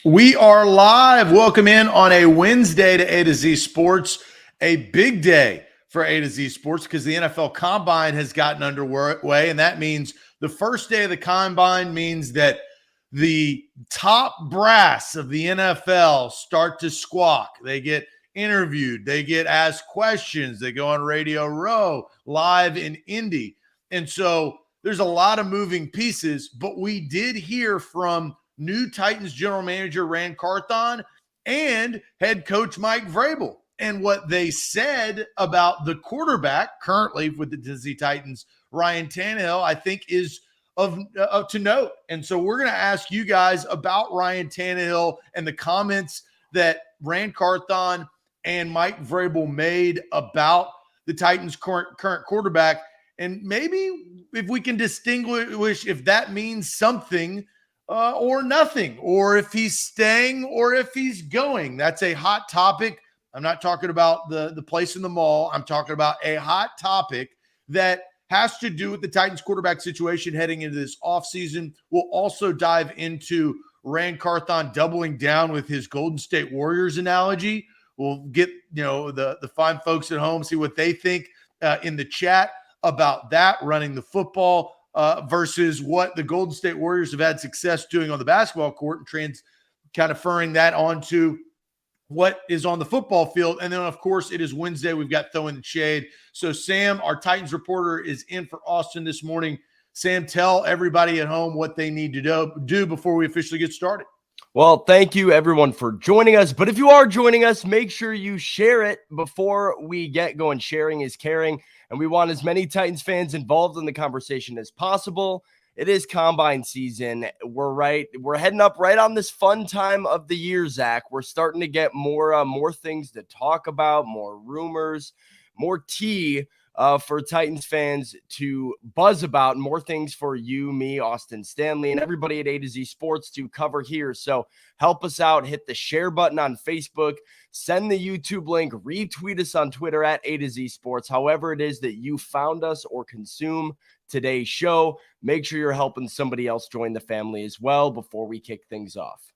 We are live. Welcome in on a Wednesday to A to Z Sports, a big day for A to Z Sports because the NFL Combine has gotten underway, and that means the first day of the Combine means that the top brass of the NFL start to squawk. They get interviewed, they get asked questions, they go on Radio Row live in Indy. And so there's a lot of moving pieces, but we did hear from new Titans general manager Ryan Carthon and head coach Mike Vrabel. And what they said about the quarterback currently with the Tennessee Titans, Ryan Tannehill, I think is of to note. And so we're going to ask you guys about Ryan Tannehill and the comments that Ryan Carthon and Mike Vrabel made about the Titans' current quarterback. And maybe if we can distinguish if that means something or nothing, or if he's staying or if he's going. That's a hot topic. I'm not talking about the place in the mall. I'm talking about a hot topic that has to do with the Titans quarterback situation heading into this offseason. We'll also dive into Rand Carthon doubling down with his Golden State Warriors analogy. We'll get the fine folks at home, see what they think in the chat about that, running the football versus what the Golden State Warriors have had success doing on the basketball court, and kind of furring that onto what is on the football field. And then, of course, it is Wednesday. We've got Throwing in the Shade. So Sam, our Titans reporter, is in for Austin this morning. Sam, tell everybody at home what they need to do before we officially get started. Well, thank you, everyone, for joining us. But if you are joining us, make sure you share it before we get going. Sharing is caring, and we want as many Titans fans involved in the conversation as possible. It is Combine season. We're heading up right on this fun time of the year, Zach. We're starting to get more things to talk about, more rumors, more tea for Titans fans to buzz about, more things for you, me, Austin Stanley, and everybody at A to Z Sports to cover here. So help us out. Hit the share button on Facebook. Send the YouTube link. Retweet us on Twitter at A to Z Sports. However it is that you found us or consume today's show, make sure you're helping somebody else join the family as well before we kick things off.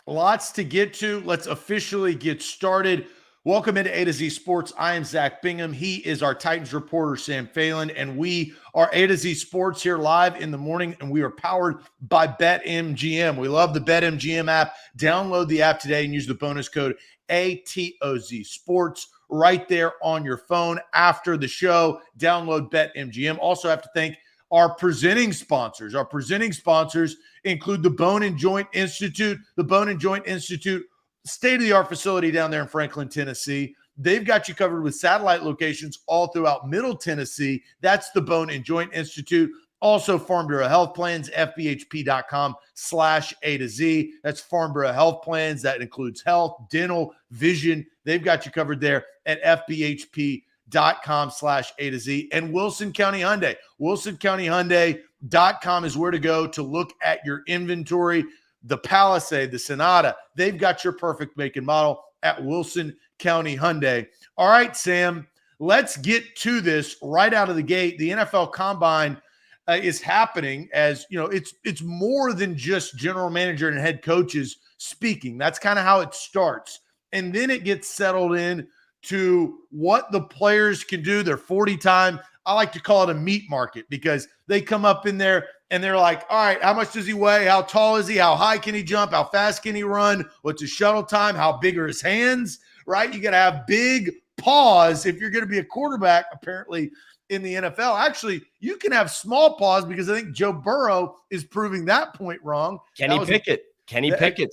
Lots to get to. Let's officially get started. Welcome into A to Z Sports. I am Zach Bingham. He is our Titans reporter, Sam Phelan, and we are A to Z Sports here live in the morning, and we are powered by BetMGM. We love the BetMGM app. Download the app today and use the bonus code ATOZ Sports right there on your phone. After the show, download BetMGM. Also have to thank our presenting sponsors. Our presenting sponsors include the Bone and Joint Institute. The Bone and Joint Institute, state-of-the-art facility down there in Franklin, Tennessee. They've got you covered with satellite locations all throughout Middle Tennessee. That's the Bone and Joint Institute. Also, Farm Bureau Health Plans, FBHP.com/A to Z. That's Farm Bureau Health Plans. That includes health, dental, vision. They've got you covered there at FBHP.com/A to Z. And Wilson County Hyundai. WilsonCountyHyundai.com is where to go to look at your inventory. The Palisade, the Sonata, they've got your perfect make and model at Wilson County Hyundai. All right, Sam, let's get to this right out of the gate. The NFL Combine is happening, as you know, it's more than just general manager and head coaches speaking. That's kind of how it starts. And then it gets settled in to what the players can do, their 40 time. I like to call it a meat market, because they come up in there and they're like, all right, how much does he weigh? How tall is he? How high can he jump? How fast can he run? What's his shuttle time? How big are his hands? Right? You got to have big paws if you're going to be a quarterback, apparently, in the NFL. Actually, you can have small paws, because I think Joe Burrow is proving that point wrong. Kenny Pickett,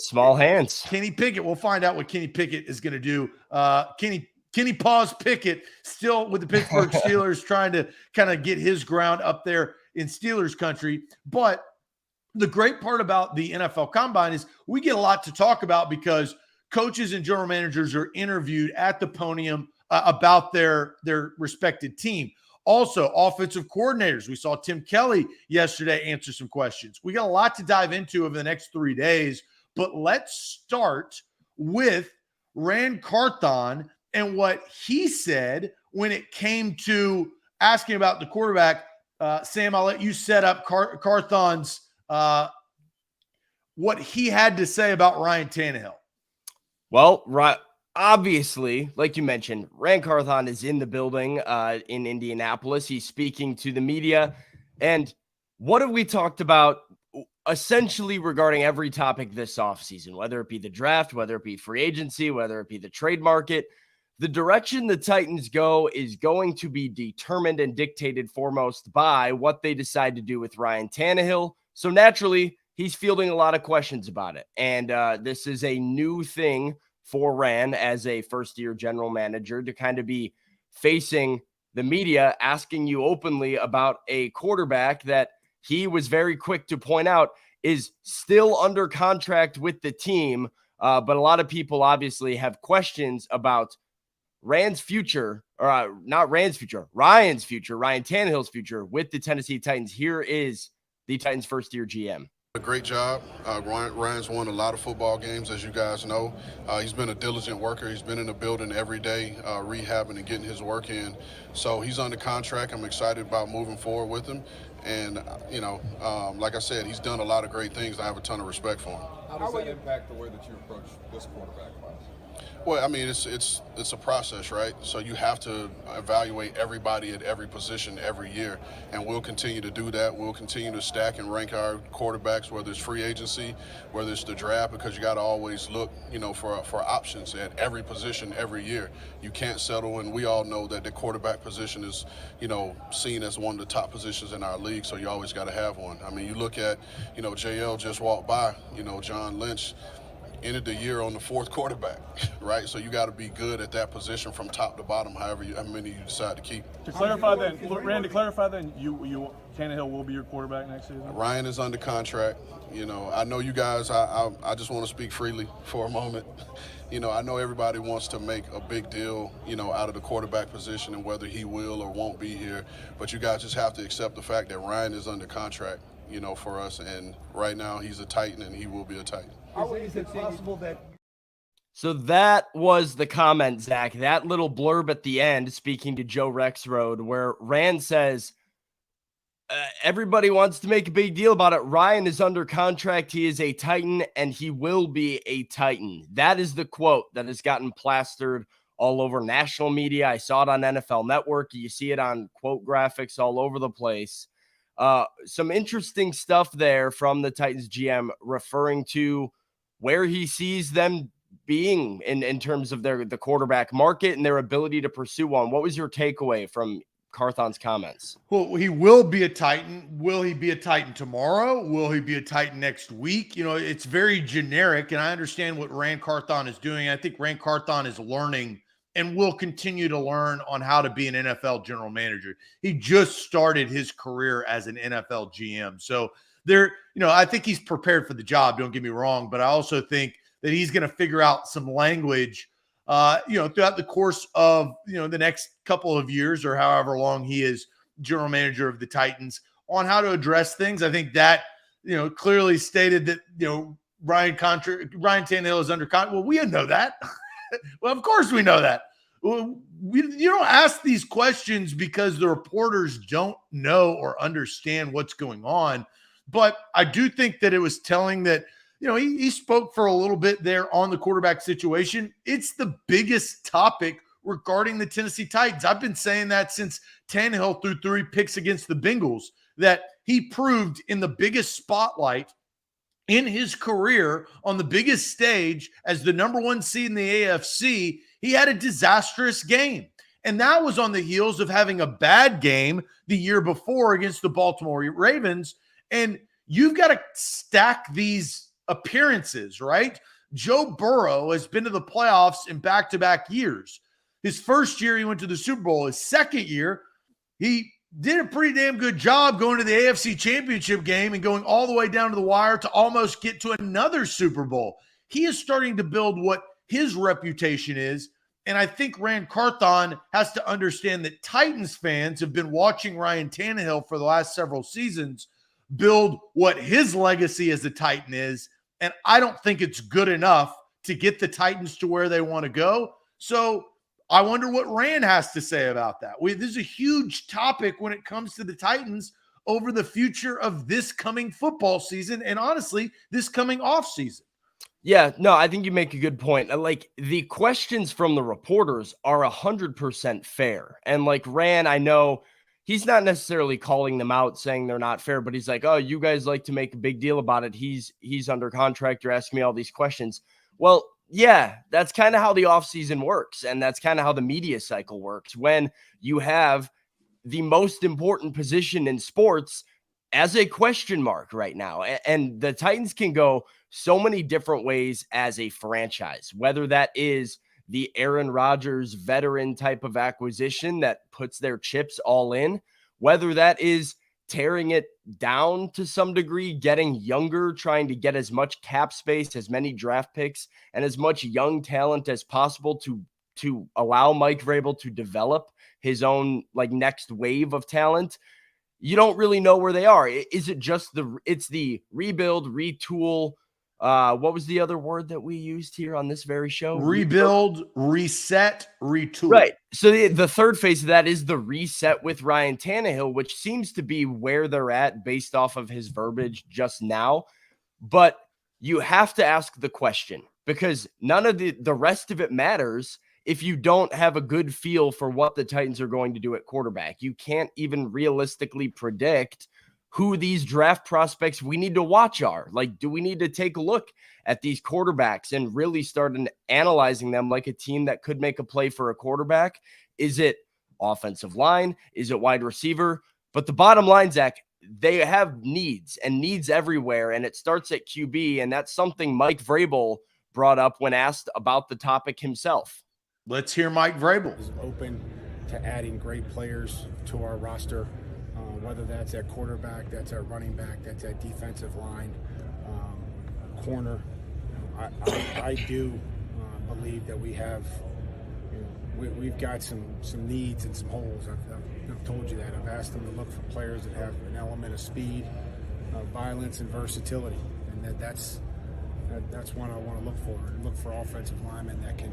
small hands. Kenny Pickett. We'll find out what Kenny Pickett is going to do. Kenny Paws Pickett still with the Pittsburgh Steelers, trying to kind of get his ground up there in Steelers country. But the great part about the NFL Combine is we get a lot to talk about, because coaches and general managers are interviewed at the podium about their respected team. Also, offensive coordinators. We saw Tim Kelly yesterday answer some questions. We got a lot to dive into over the next 3 days, but let's start with Rand Carthon and what he said when it came to asking about the quarterback. Sam, I'll let you set up Carthon's what he had to say about Ryan Tannehill. Well, obviously, like you mentioned, Ryan Carthon is in the building in Indianapolis. He's speaking to the media. And what have we talked about essentially regarding every topic this offseason, whether it be the draft, whether it be free agency, whether it be the trade market? The direction the Titans go is going to be determined and dictated foremost by what they decide to do with Ryan Tannehill. So naturally, he's fielding a lot of questions about it. And this is a new thing for Ryan as a first-year general manager to kind of be facing the media, asking you openly about a quarterback that he was very quick to point out is still under contract with the team. But a lot of people obviously have questions about Ryan's future, not Ryan's future, Ryan Tannehill's future with the Tennessee Titans. Here is the Titans' first-year GM. A great job. Ryan's won a lot of football games, as you guys know. He's been a diligent worker. He's been in the building every day, rehabbing and getting his work in. So he's under contract. I'm excited about moving forward with him. And, like I said, he's done a lot of great things. I have a ton of respect for him. How does that impact the way that you approach this quarterback class? Well, I mean, it's a process, right? So you have to evaluate everybody at every position every year, and we'll continue to do that. We'll continue to stack and rank our quarterbacks, whether it's free agency, whether it's the draft, because you got to always look, for options at every position every year. You can't settle, and we all know that the quarterback position is, seen as one of the top positions in our league. So you always got to have one. I mean, you look at, JL just walked by, John Lynch ended the year on the fourth quarterback, right? So you got to be good at that position from top to bottom, how many you decide to keep. To clarify then, Tannehill will be your quarterback next season? Ryan is under contract. I know you guys, I just want to speak freely for a moment. I know everybody wants to make a big deal, out of the quarterback position and whether he will or won't be here. But you guys just have to accept the fact that Ryan is under contract, for us. And right now he's a Titan and he will be a Titan. Is it possible that... So that was the comment, Zach. That little blurb at the end, speaking to Joe Rexrode, where Rand says, everybody wants to make a big deal about it. Ryan is under contract. He is a Titan, and he will be a Titan. That is the quote that has gotten plastered all over national media. I saw it on NFL Network. You see it on quote graphics all over the place. Some interesting stuff there from the Titans GM referring to where he sees them being in terms of the quarterback market and their ability to pursue one. What was your takeaway from Carthon's comments? Well, he will be a Titan. Will he be a Titan tomorrow? Will he be a Titan next week? It's very generic, and I understand what Rand Carthon is doing. I think Rand Carthon is learning and will continue to learn on how to be an NFL general manager. He just started his career as an NFL GM. So I think he's prepared for the job, don't get me wrong, but I also think that he's going to figure out some language, throughout the course of, the next couple of years or however long he is general manager of the Titans on how to address things. I think that, clearly stated that, Ryan Tannehill is under contract. Well, we know that. Well, of course we know that. You don't ask these questions because the reporters don't know or understand what's going on. But I do think that it was telling that, he spoke for a little bit there on the quarterback situation. It's the biggest topic regarding the Tennessee Titans. I've been saying that since Tannehill threw 3 picks against the Bengals, that he proved in the biggest spotlight in his career on the biggest stage as the number 1 seed in the AFC, he had a disastrous game. And that was on the heels of having a bad game the year before against the Baltimore Ravens. And you've got to stack these appearances, right? Joe Burrow has been to the playoffs in back-to-back years. His first year, he went to the Super Bowl. His second year, he did a pretty damn good job going to the AFC Championship game and going all the way down to the wire to almost get to another Super Bowl. He is starting to build what his reputation is. And I think Rand Carthon has to understand that Titans fans have been watching Ryan Tannehill for the last several seasons build what his legacy as a Titan is. And I don't think it's good enough to get the Titans to where they want to go. So I wonder what Rand has to say about that. This is a huge topic when it comes to the Titans over the future of this coming football season and honestly, this coming off season. Yeah, no, I think you make a good point. Like the questions from the reporters are 100% fair. And like Rand, I know he's not necessarily calling them out saying they're not fair, but he's like, "Oh, you guys like to make a big deal about it. He's under contract. You're asking me all these questions." Well, yeah, that's kind of how the offseason works. And that's kind of how the media cycle works. When you have the most important position in sports as a question mark right now. And the Titans can go so many different ways as a franchise, whether that is the Aaron Rodgers veteran type of acquisition that puts their chips all in, whether that is tearing it down to some degree, getting younger, trying to get as much cap space, as many draft picks, and as much young talent as possible to allow Mike Vrabel to develop his own like next wave of talent. You don't really know where they are. Is it just it's the rebuild, retool? What was the other word that we used here on this very show? Rebuild, reset, retool. Right. So the third phase of that is the reset with Ryan Tannehill, which seems to be where they're at based off of his verbiage just now. But you have to ask the question because none of the rest of it matters if you don't have a good feel for what the Titans are going to do at quarterback. You can't even realistically predict who these draft prospects we need to watch are. Like, do we need to take a look at these quarterbacks and really start analyzing them like a team that could make a play for a quarterback? Is it offensive line? Is it wide receiver? But the bottom line, Zach, they have needs and needs everywhere, and it starts at QB, and that's something Mike Vrabel brought up when asked about the topic himself. Let's hear Mike Vrabel. Is open to adding great players to our roster, whether that's at quarterback, that's at running back, that's at defensive line, corner. I do believe that we have, we've got some needs and some holes. I've told you that. I've asked them to look for players that have an element of speed, violence, and versatility, and that's one I want to look for. Look for offensive linemen that can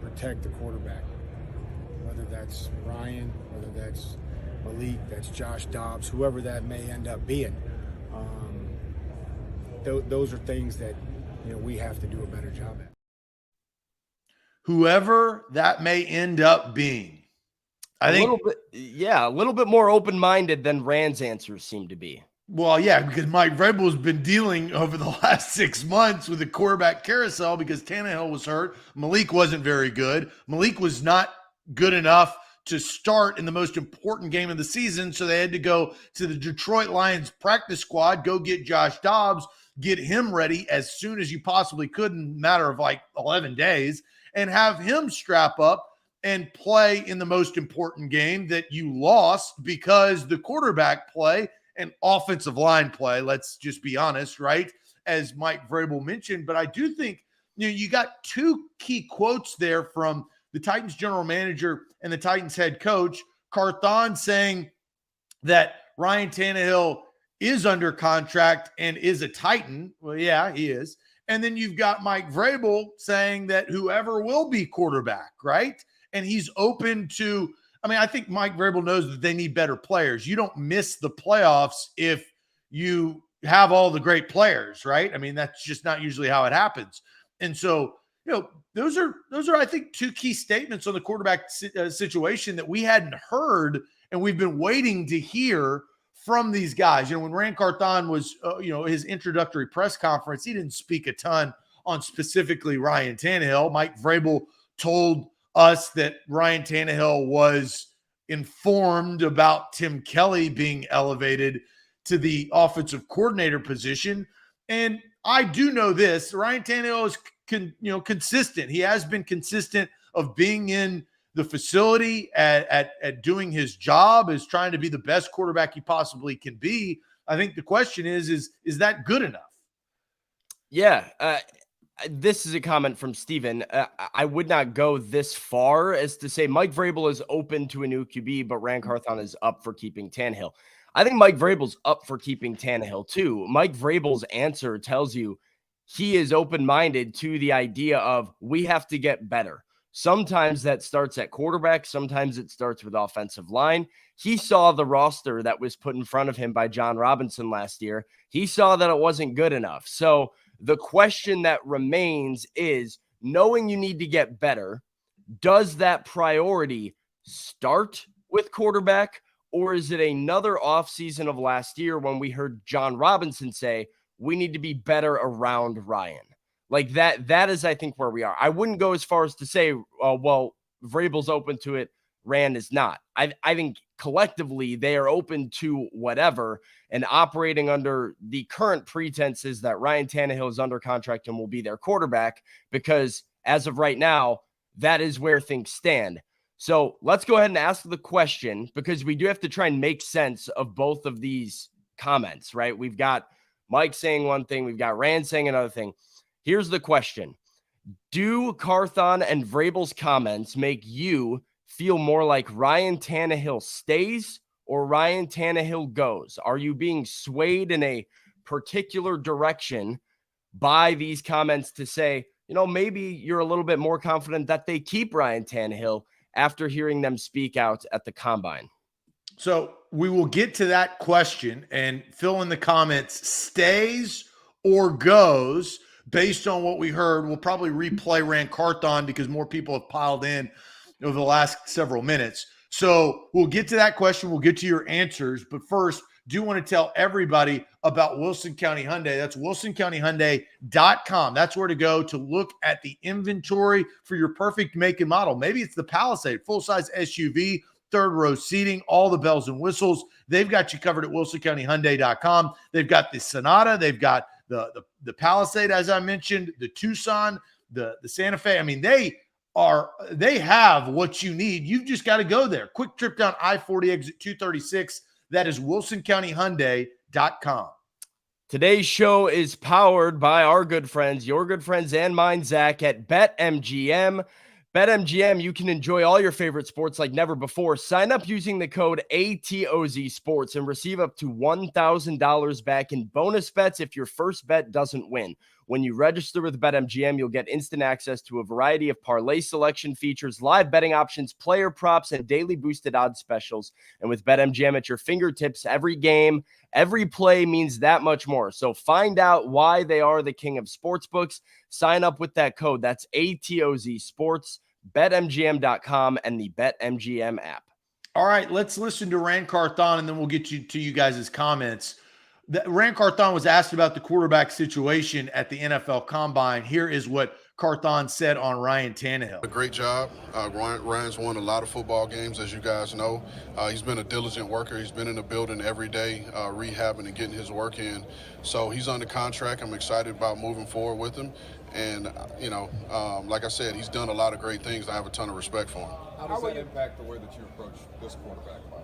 protect the quarterback, whether that's Ryan, whether that's Malik, that's Josh Dobbs, whoever that may end up being. Those are things that we have to do a better job at. Whoever that may end up being, I think a little bit more open-minded than Rand's answers seem to be. Well, yeah, because Mike Vrabel has been dealing over the last 6 months with the quarterback carousel because Tannehill was hurt. Malik wasn't very good. Malik was not good enough to start in the most important game of the season, so they had to go to the Detroit Lions practice squad, go get Josh Dobbs, get him ready as soon as you possibly could in a matter of like 11 days, and have him strap up and play in the most important game that you lost because the quarterback play and offensive line play, let's just be honest, right? As Mike Vrabel mentioned. But I do think, you got two key quotes there from the Titans general manager and the Titans head coach, Carthon, saying that Ryan Tannehill is under contract and is a Titan. Well, yeah, he is. And then you've got Mike Vrabel saying that whoever will be quarterback, right? And he's open to, I think Mike Vrabel knows that they need better players. You don't miss the playoffs if you have all the great players, right? That's just not usually how it happens. And so, those are I think two key statements on the quarterback situation that we hadn't heard and we've been waiting to hear from these guys. When Ryan Carthon was, his introductory press conference, he didn't speak a ton on specifically Ryan Tannehill. Mike Vrabel told us that Ryan Tannehill was informed about Tim Kelly being elevated to the offensive coordinator position. And I do know this, Ryan Tannehill is consistent. He has been consistent of being in the facility at doing his job, is trying to be the best quarterback he possibly can be. I think the question is that good enough? Yeah. This is a comment from Steven. I would not go this far as to say Mike Vrabel is open to a new QB, but Ryan Carthon is up for keeping Tannehill. I think Mike Vrabel's up for keeping Tannehill too. Mike Vrabel's answer tells you he is open-minded to the idea of we have to get better. Sometimes that starts at quarterback. Sometimes it starts with offensive line. He saw the roster that was put in front of him by John Robinson last year. He saw that it wasn't good enough. So the question that remains is, knowing you need to get better, does that priority start with quarterback, or is it another offseason of last year when we heard John Robinson say, we need to be better around Ryan? Like that is, I think, where we are. I wouldn't go as far as to say, well, Vrabel's open to it, Rand is not. I think collectively they are open to whatever and operating under the current pretenses that Ryan Tannehill is under contract and will be their quarterback, because as of right now, that is where things stand. So let's go ahead and ask the question, because we do have to try and make sense of both of these comments, right? We've got Mike saying one thing, we've got Rand saying another thing. Here's the question. Do Carthon and Vrabel's comments make you feel more like Ryan Tannehill stays or Ryan Tannehill goes? Are you being swayed in a particular direction by these comments to say, maybe you're a little bit more confident that they keep Ryan Tannehill after hearing them speak out at the combine? So we will get to that question and fill in the comments, stays or goes, based on what we heard. We'll probably replay Ryan Carthon because more people have piled in over the last several minutes. So we'll get to that question. We'll get to your answers. But first, do want to tell everybody about Wilson County Hyundai. That's wilsoncountyhyundai.com. That's where to go to look at the inventory for your perfect make and model. Maybe it's the Palisade, full-size SUV, third row seating, all the bells and whistles. They've got you covered at wilsoncountyhyundai.com. They've got the Sonata. They've got the Palisade, as I mentioned, the Tucson, the Santa Fe. I mean, they have what you need. You've just got to go there. Quick trip down I-40 exit 236. That is wilsoncountyhyundai.com. Today's show is powered by our good friends, your good friends and mine, Zach, at BetMGM. BetMGM, you can enjoy all your favorite sports like never before. Sign up using the code ATOZ Sports and receive up to $1,000 back in bonus bets if your first bet doesn't win. When you register with BetMGM, you'll get instant access to a variety of parlay selection features, live betting options, player props, and daily boosted odds specials. And with BetMGM at your fingertips, every game, every play means that much more. So find out why they are the king of sportsbooks. Sign up with that code. That's ATOZ Sports, BetMGM.com, and the BetMGM app. All right, let's listen to Ryan Carthon, and then we'll get to you guys' comments. Ryan Carthon was asked about the quarterback situation at the NFL Combine. Here is what Carthon said on Ryan Tannehill. A great job. Ryan's won a lot of football games, as you guys know. He's been a diligent worker. He's been in the building every day, rehabbing and getting his work in. So he's under contract. I'm excited about moving forward with him. And, like I said, he's done a lot of great things. I have a ton of respect for him. How does that impact the way that you approach this quarterback class?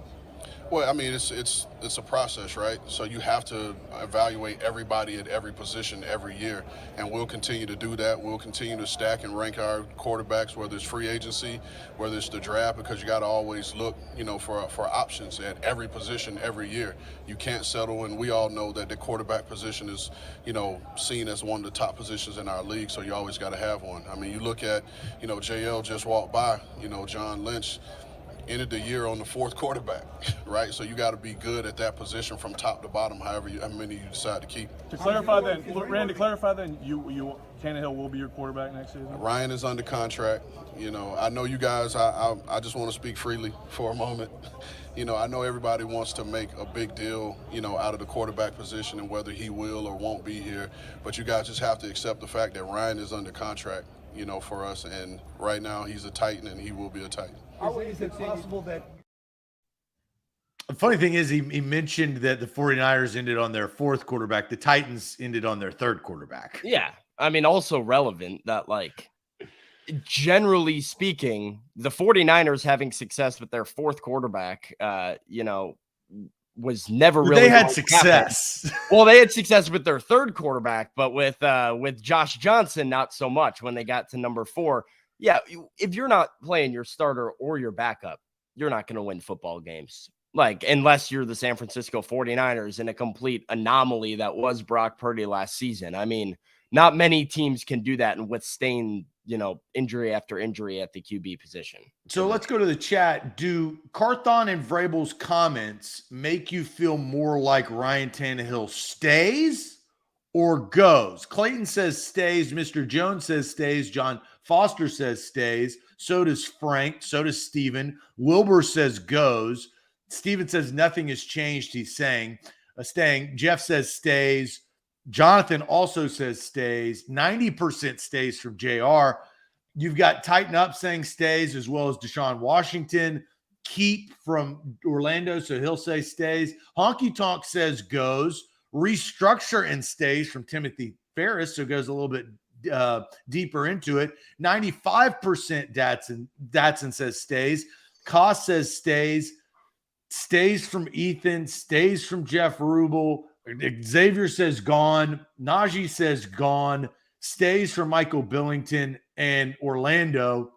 Well, I mean, it's a process, right? So you have to evaluate everybody at every position every year, and we'll continue to do that. We'll continue to stack and rank our quarterbacks, whether it's free agency, whether it's the draft, because you got to always look, for options at every position every year. You can't settle, and we all know that the quarterback position is, seen as one of the top positions in our league. So you always got to have one. I mean, you look at, JL just walked by, John Lynch ended the year on the fourth quarterback, right? So you got to be good at that position from top to bottom, how many you decide to keep. To clarify then, Tannehill will be your quarterback next season? Ryan is under contract. I know you guys, I just want to speak freely for a moment. I know everybody wants to make a big deal, out of the quarterback position and whether he will or won't be here. But you guys just have to accept the fact that Ryan is under contract, for us. And right now he's a Titan and he will be a Titan. Is it possible that The funny thing is he mentioned that the 49ers ended on their fourth quarterback. The Titans ended on their third quarterback. Yeah. I mean, also relevant that, generally speaking, the 49ers having success with their fourth quarterback, was never really. They had success. Well, they had success with their third quarterback, but with Josh Johnson, not so much when they got to number 4. Yeah, if you're not playing your starter or your backup, you're not going to win football games. Unless you're the San Francisco 49ers in a complete anomaly that was Brock Purdy last season. I mean, not many teams can do that and withstand, injury after injury at the QB position. So let's go to the chat. Do Carthon and Vrabel's comments make you feel more like Ryan Tannehill stays or goes? Clayton says stays. Mr. Jones says stays. John Foster says stays. So does Frank. So does Steven. Wilbur says goes. Steven says nothing has changed. He's saying staying. Jeff says stays. Jonathan also says stays. 90% stays from JR. You've got Tighten Up saying stays, as well as Deshaun Washington. Keep from Orlando, so he'll say stays. Honky Tonk says goes. Restructure and stays from Timothy Ferris, so goes a little bit deeper into it. 95% Datsun says stays. Koss says stays. Stays from Ethan. Stays from Jeff Rubel. Xavier says gone. Najee says gone. Stays from Michael Billington and Orlando.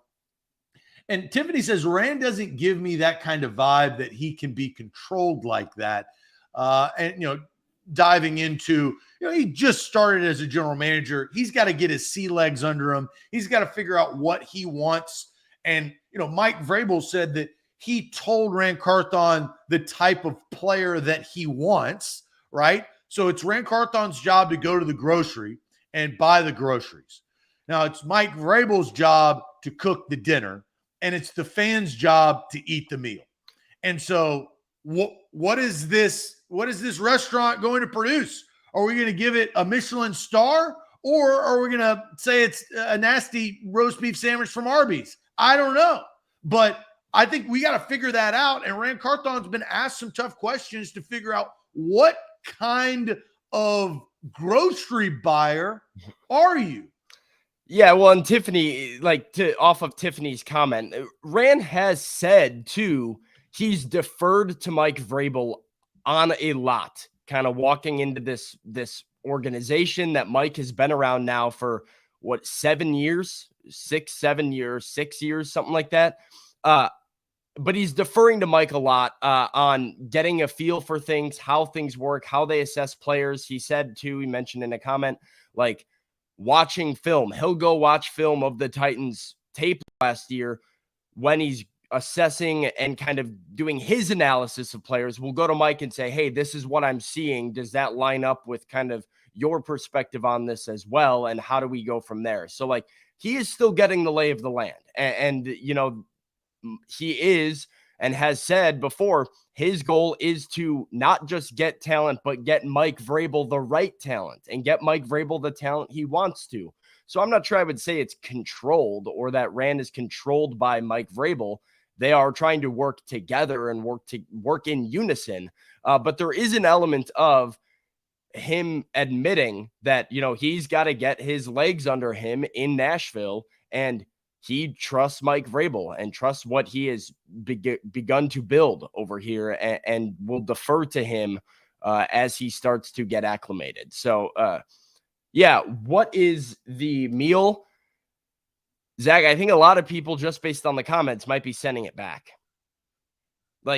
And Tiffany says Rand doesn't give me that kind of vibe that he can be controlled like that. Diving into, he just started as a general manager. He's got to get his sea legs under him. He's got to figure out what he wants. And, Mike Vrabel said that he told Rand Carthon the type of player that he wants, right? So it's Rand Carthon's job to go to the grocery and buy the groceries. Now, it's Mike Vrabel's job to cook the dinner, and it's the fans' job to eat the meal. And so what is this restaurant going to produce? Are we going to give it a Michelin star, or are we going to say it's a nasty roast beef sandwich from Arby's? I don't know. But I think we got to figure that out. And Rand Carthon's been asked some tough questions to figure out what kind of grocery buyer are you? Yeah, well, and Tiffany, off of Tiffany's comment, Rand has said too, he's deferred to Mike Vrabel on a lot, kind of walking into this organization that Mike has been around now for 7 years, 6 years, something like that. But he's deferring to Mike a lot on getting a feel for things, how things work, how they assess players. He said too, he mentioned in a comment, watching film. He'll go watch film of the Titans tape last year when he's assessing and kind of doing his analysis of players. We'll go to Mike and say, hey, this is what I'm seeing. Does that line up with kind of your perspective on this as well? And how do we go from there? So he is still getting the lay of the land. And he is and has said before, his goal is to not just get talent, but get Mike Vrabel the right talent and get Mike Vrabel the talent he wants to. So I'm not sure I would say it's controlled or that Rand is controlled by Mike Vrabel. They are trying to work together and work in unison. But there is an element of him admitting that, he's got to get his legs under him in Nashville, and he trusts Mike Vrabel and trusts what he has begun to build over here, and will defer to him as he starts to get acclimated. So, what is the meal? Zach, I think a lot of people, just based on the comments, might be sending it back.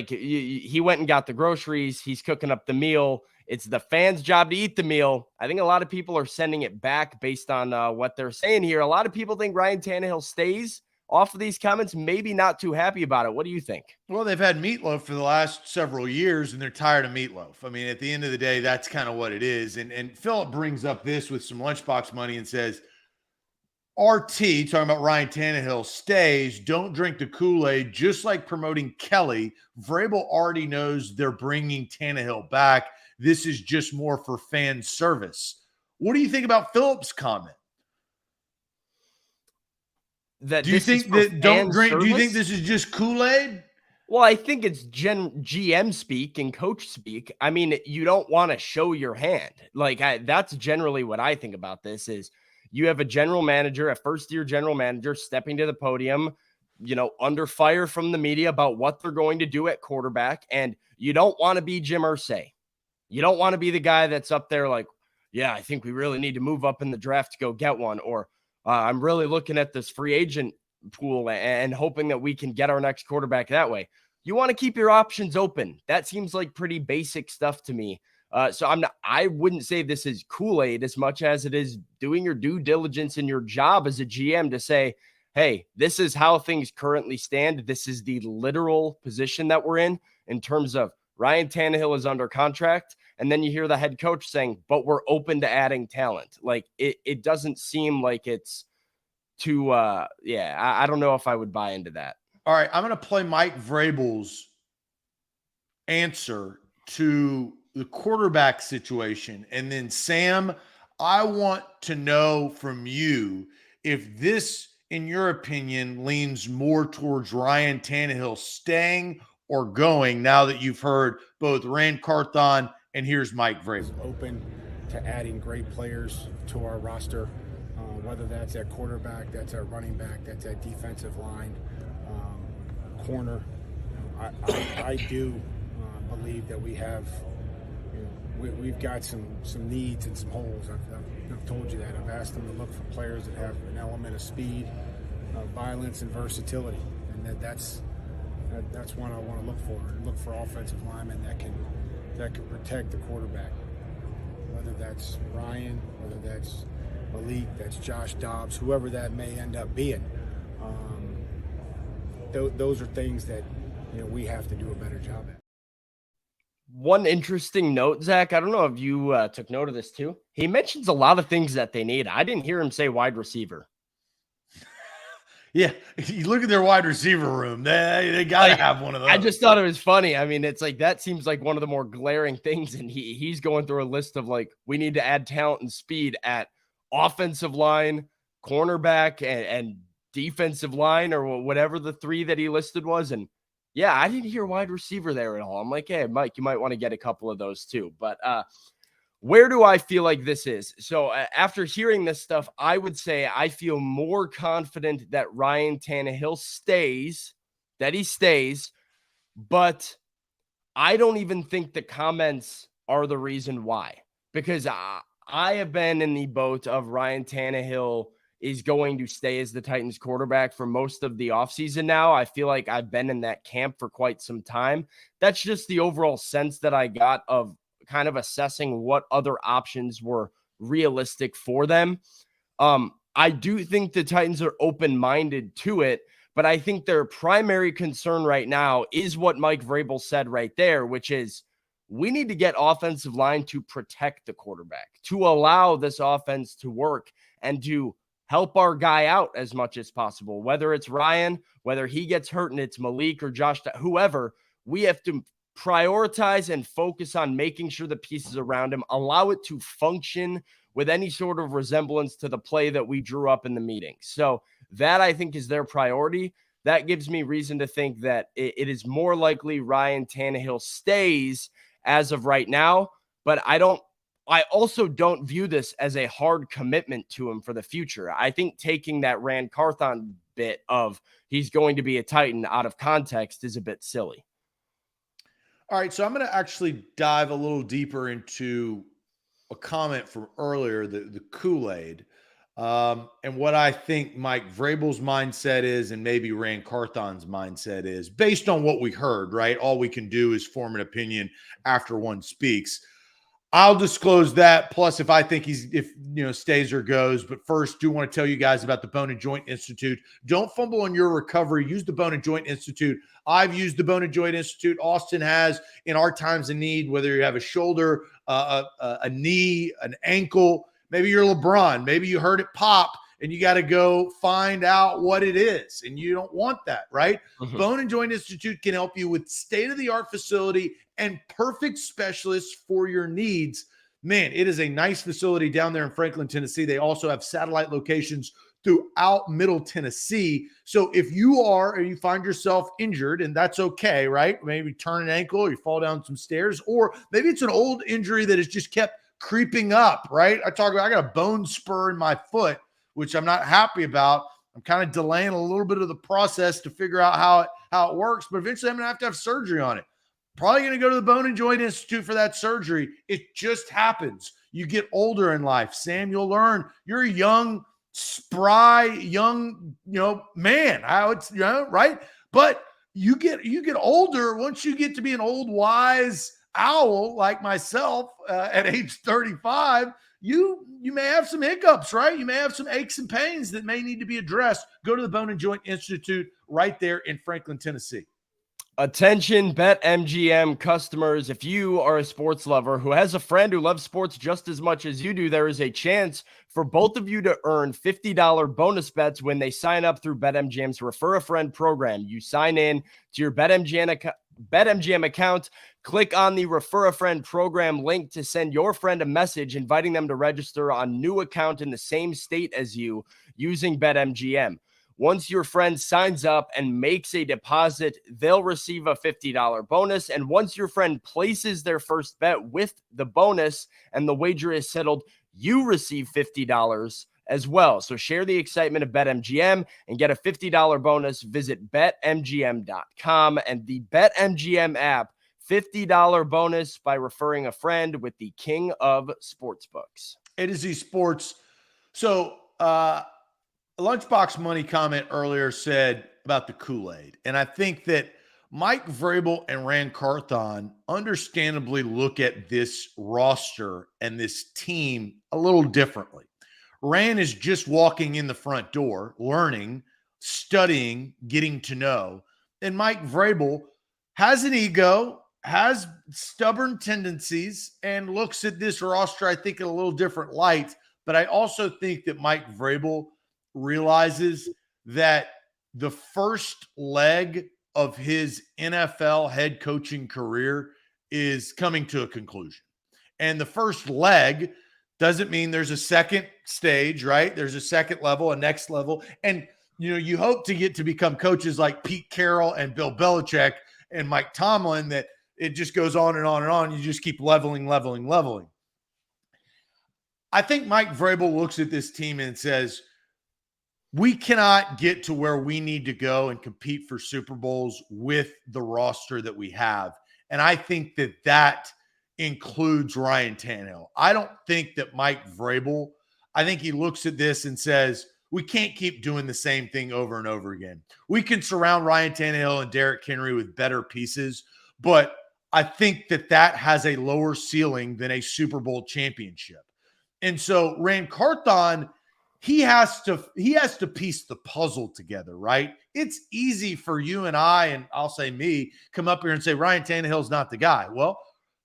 He went and got the groceries. He's cooking up the meal. It's the fans' job to eat the meal. I think a lot of people are sending it back based on what they're saying here. A lot of people think Ryan Tannehill stays off of these comments, maybe not too happy about it. What do you think? Well, they've had Meatloaf for the last several years, and they're tired of Meatloaf. I mean, at the end of the day, that's kind of what it is. And Philip brings up this with some lunchbox money and says, RT, talking about Ryan Tannehill, stays, don't drink the Kool-Aid, just like promoting Kelly. Vrabel already knows they're bringing Tannehill back. This is just more for fan service. What do you think about Philip's comment? Do you think this is just Kool-Aid? Well, I think it's GM speak and coach speak. I mean, you don't want to show your hand. That's generally what I think about this is you have a general manager, a first-year general manager stepping to the podium, under fire from the media about what they're going to do at quarterback, and you don't want to be Jim Irsay. You don't want to be the guy that's up there I think we really need to move up in the draft to go get one, or I'm really looking at this free agent pool and hoping that we can get our next quarterback that way. You want to keep your options open. That seems like pretty basic stuff to me. So I wouldn't say this is Kool-Aid as much as it is doing your due diligence in your job as a GM to say, hey, this is how things currently stand. This is the literal position that we're in terms of Ryan Tannehill is under contract. And then you hear the head coach saying, but we're open to adding talent. Like it doesn't seem like it's too, I don't know if I would buy into that. All right. I'm going to play Mike Vrabel's answer to the quarterback situation. And then, Sam, I want to know from you if this, in your opinion, leans more towards Ryan Tannehill staying or going now that you've heard both Ryan Carthon and here's Mike Vrabel. Open to adding great players to our roster, whether that's at quarterback, that's at running back, that's at defensive line, corner. I do believe that we have, we've got some needs and some holes. I've told you that. I've asked them to look for players that have an element of speed, violence, and versatility, and that's one I want to look for. Look for offensive linemen that can protect the quarterback. Whether that's Ryan, whether that's Malik, that's Josh Dobbs, whoever that may end up being. Those are things that we have to do a better job at. One interesting note, Zach, I don't know if you took note of this too. He mentions a lot of things that they need. I didn't hear him say wide receiver. Yeah, you look at their wide receiver room. They got to have one of those. I just thought it was funny. I mean, it's like that seems like one of the more glaring things. And he's going through a list of like, we need to add talent and speed at offensive line, cornerback, and defensive line, or whatever the three that he listed was. And yeah, I didn't hear wide receiver there at all. I'm like, hey, Mike, you might want to get a couple of those too. But where do I feel like this is? So after hearing this stuff, I would say I feel more confident that Ryan Tannehill stays, but I don't even think the comments are the reason why, because I have been in the boat of Ryan Tannehill is going to stay as the Titans quarterback for most of the offseason now. I feel like I've been in that camp for quite some time. That's just the overall sense that I got of kind of assessing what other options were realistic for them. I do think the Titans are open-minded to it, but I think their primary concern right now is what Mike Vrabel said right there, which is we need to get offensive line to protect the quarterback, to allow this offense to work and to help our guy out as much as possible. Whether it's Ryan, whether he gets hurt and it's Malik or Josh, whoever, we have to prioritize and focus on making sure the pieces around him allow it to function with any sort of resemblance to the play that we drew up in the meeting. So that, I think, is their priority. That gives me reason to think that it is more likely Ryan Tannehill stays as of right now, but I also don't view this as a hard commitment to him for the future. I think taking that Rand Carthon bit of he's going to be a Titan out of context is a bit silly. All right, so I'm going to actually dive a little deeper into a comment from earlier, the Kool-Aid, and what I think Mike Vrabel's mindset is and maybe Rand Carthon's mindset is based on what we heard, right? All we can do is form an opinion after one speaks. I'll disclose that. Plus, if I think stays or goes. But first, do want to tell you guys about the Bone and Joint Institute. Don't fumble on your recovery. Use the Bone and Joint Institute. I've used the Bone and Joint Institute. Austin has in our times of need, whether you have a shoulder, a knee, an ankle, maybe you're LeBron, maybe you heard it pop and you got to go find out what it is. And you don't want that, right? Mm-hmm. Bone and Joint Institute can help you with state-of-the-art facility and perfect specialists for your needs. Man, it is a nice facility down there in Franklin, Tennessee. They also have satellite locations throughout Middle Tennessee. So if you find yourself injured, and that's okay, right? Maybe turn an ankle or you fall down some stairs, or maybe it's an old injury that has just kept creeping up, right? I got a bone spur in my foot, which I'm not happy about. I'm kind of delaying a little bit of the process to figure out how it works, but eventually I'm going to have surgery on it. Probably going to go to the Bone and Joint Institute for that surgery. It just happens. You get older in life, Sam. You'll learn. You're a young, spry, man. Right? But you get older. Once you get to be an old, wise owl like myself at age 35, you may have some hiccups, right? You may have some aches and pains that may need to be addressed. Go to the Bone and Joint Institute right there in Franklin, Tennessee. Attention BetMGM customers, if you are a sports lover who has a friend who loves sports just as much as you do, there is a chance for both of you to earn $50 bonus bets when they sign up through BetMGM's Refer a Friend program. You sign in to your BetMGM account, click on the Refer a Friend program link to send your friend a message inviting them to register on a new account in the same state as you using BetMGM. Once your friend signs up and makes a deposit, they'll receive a $50 bonus. And once your friend places their first bet with the bonus and the wager is settled, you receive $50 as well. So share the excitement of BetMGM and get a $50 bonus. Visit BetMGM.com and the BetMGM app. $50 bonus by referring a friend with the king of sportsbooks. A to Z Sports. So, a Lunchbox Money comment earlier said about the Kool-Aid. And I think that Mike Vrabel and Ryan Carthon understandably look at this roster and this team a little differently. Ryan is just walking in the front door, learning, studying, getting to know. And Mike Vrabel has an ego, has stubborn tendencies, and looks at this roster, I think, in a little different light. But I also think that Mike Vrabel realizes that the first leg of his NFL head coaching career is coming to a conclusion. And the first leg doesn't mean there's a second stage, right? There's a second level, a next level. And, you hope to get to become coaches like Pete Carroll and Bill Belichick and Mike Tomlin, that it just goes on and on and on. You just keep leveling. I think Mike Vrabel looks at this team and says, we cannot get to where we need to go and compete for Super Bowls with the roster that we have. And I think that includes Ryan Tannehill. I don't think that Mike Vrabel, I think he looks at this and says, we can't keep doing the same thing over and over again. We can surround Ryan Tannehill and Derrick Henry with better pieces, but I think that has a lower ceiling than a Super Bowl championship. And so Ryan Carthon, he has to piece the puzzle together, right? It's easy for you and I, and I'll say me, come up here and say Ryan Tannehill's not the guy. Well,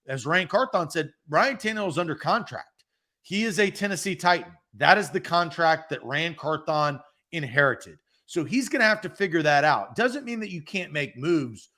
as Ryan Carthon said, Ryan Tannehill is under contract. He is a Tennessee Titan. That is the contract that Ryan Carthon inherited. So he's going to have to figure that out. Doesn't mean that you can't make moves,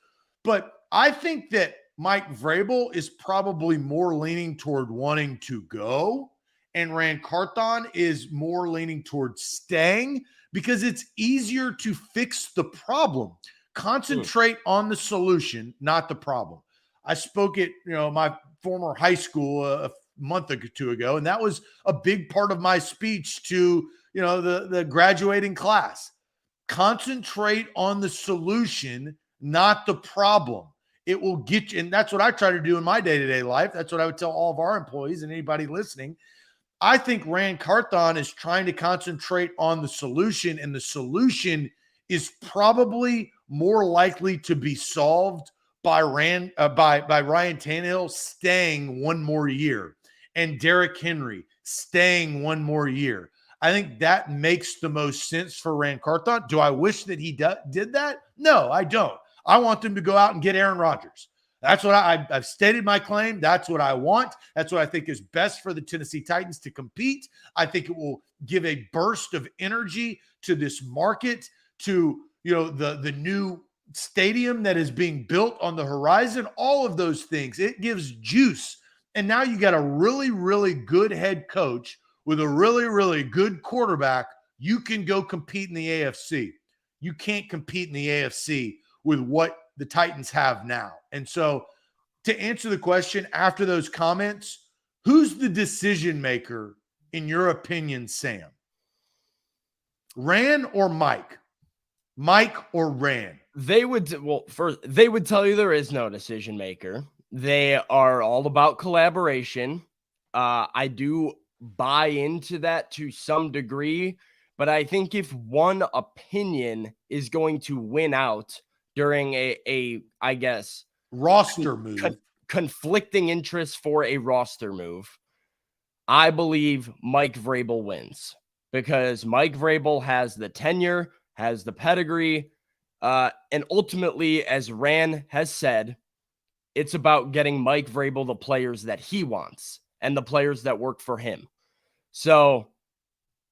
but I think that Mike Vrabel is probably more leaning toward wanting to go, and Ryan Carthon is more leaning towards staying because it's easier to fix the problem. Concentrate on the solution, not the problem. I spoke at my former high school a month or two ago, and that was a big part of my speech to the graduating class. Concentrate on the solution, not the problem. It will get you, and that's what I try to do in my day-to-day life. That's what I would tell all of our employees and anybody listening. I think Ryan Carthon is trying to concentrate on the solution, and the solution is probably more likely to be solved by Ryan Tannehill staying one more year and Derrick Henry staying one more year. I think that makes the most sense for Ryan Carthon. Do I wish that he did that? No, I don't. I want them to go out and get Aaron Rodgers. That's what I've stated my claim. That's what I want. That's what I think is best for the Tennessee Titans to compete. I think it will give a burst of energy to this market, to the new stadium that is being built on the horizon, all of those things. It gives juice. And now you got a really, really good head coach with a really, really good quarterback. You can go compete in the AFC. You can't compete in the AFC with what the Titans have now. And so to answer the question after those comments, who's the decision maker in your opinion, Sam? Ran or Mike? Mike or Ran? They would tell you there is no decision maker. They are all about collaboration. I do buy into that to some degree, but I think if one opinion is going to win out during a I guess, roster move, conflicting interests for a roster move, I believe Mike Vrabel wins because Mike Vrabel has the tenure, has the pedigree, and ultimately, as Rand has said, it's about getting Mike Vrabel the players that he wants and the players that work for him. So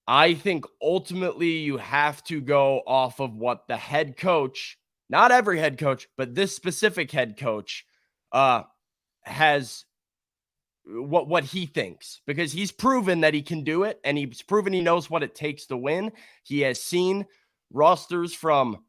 I think ultimately you have to go off of what the head coach, not every head coach, but this specific head coach has what he thinks, because he's proven that he can do it, and he's proven he knows what it takes to win. He has seen rosters from,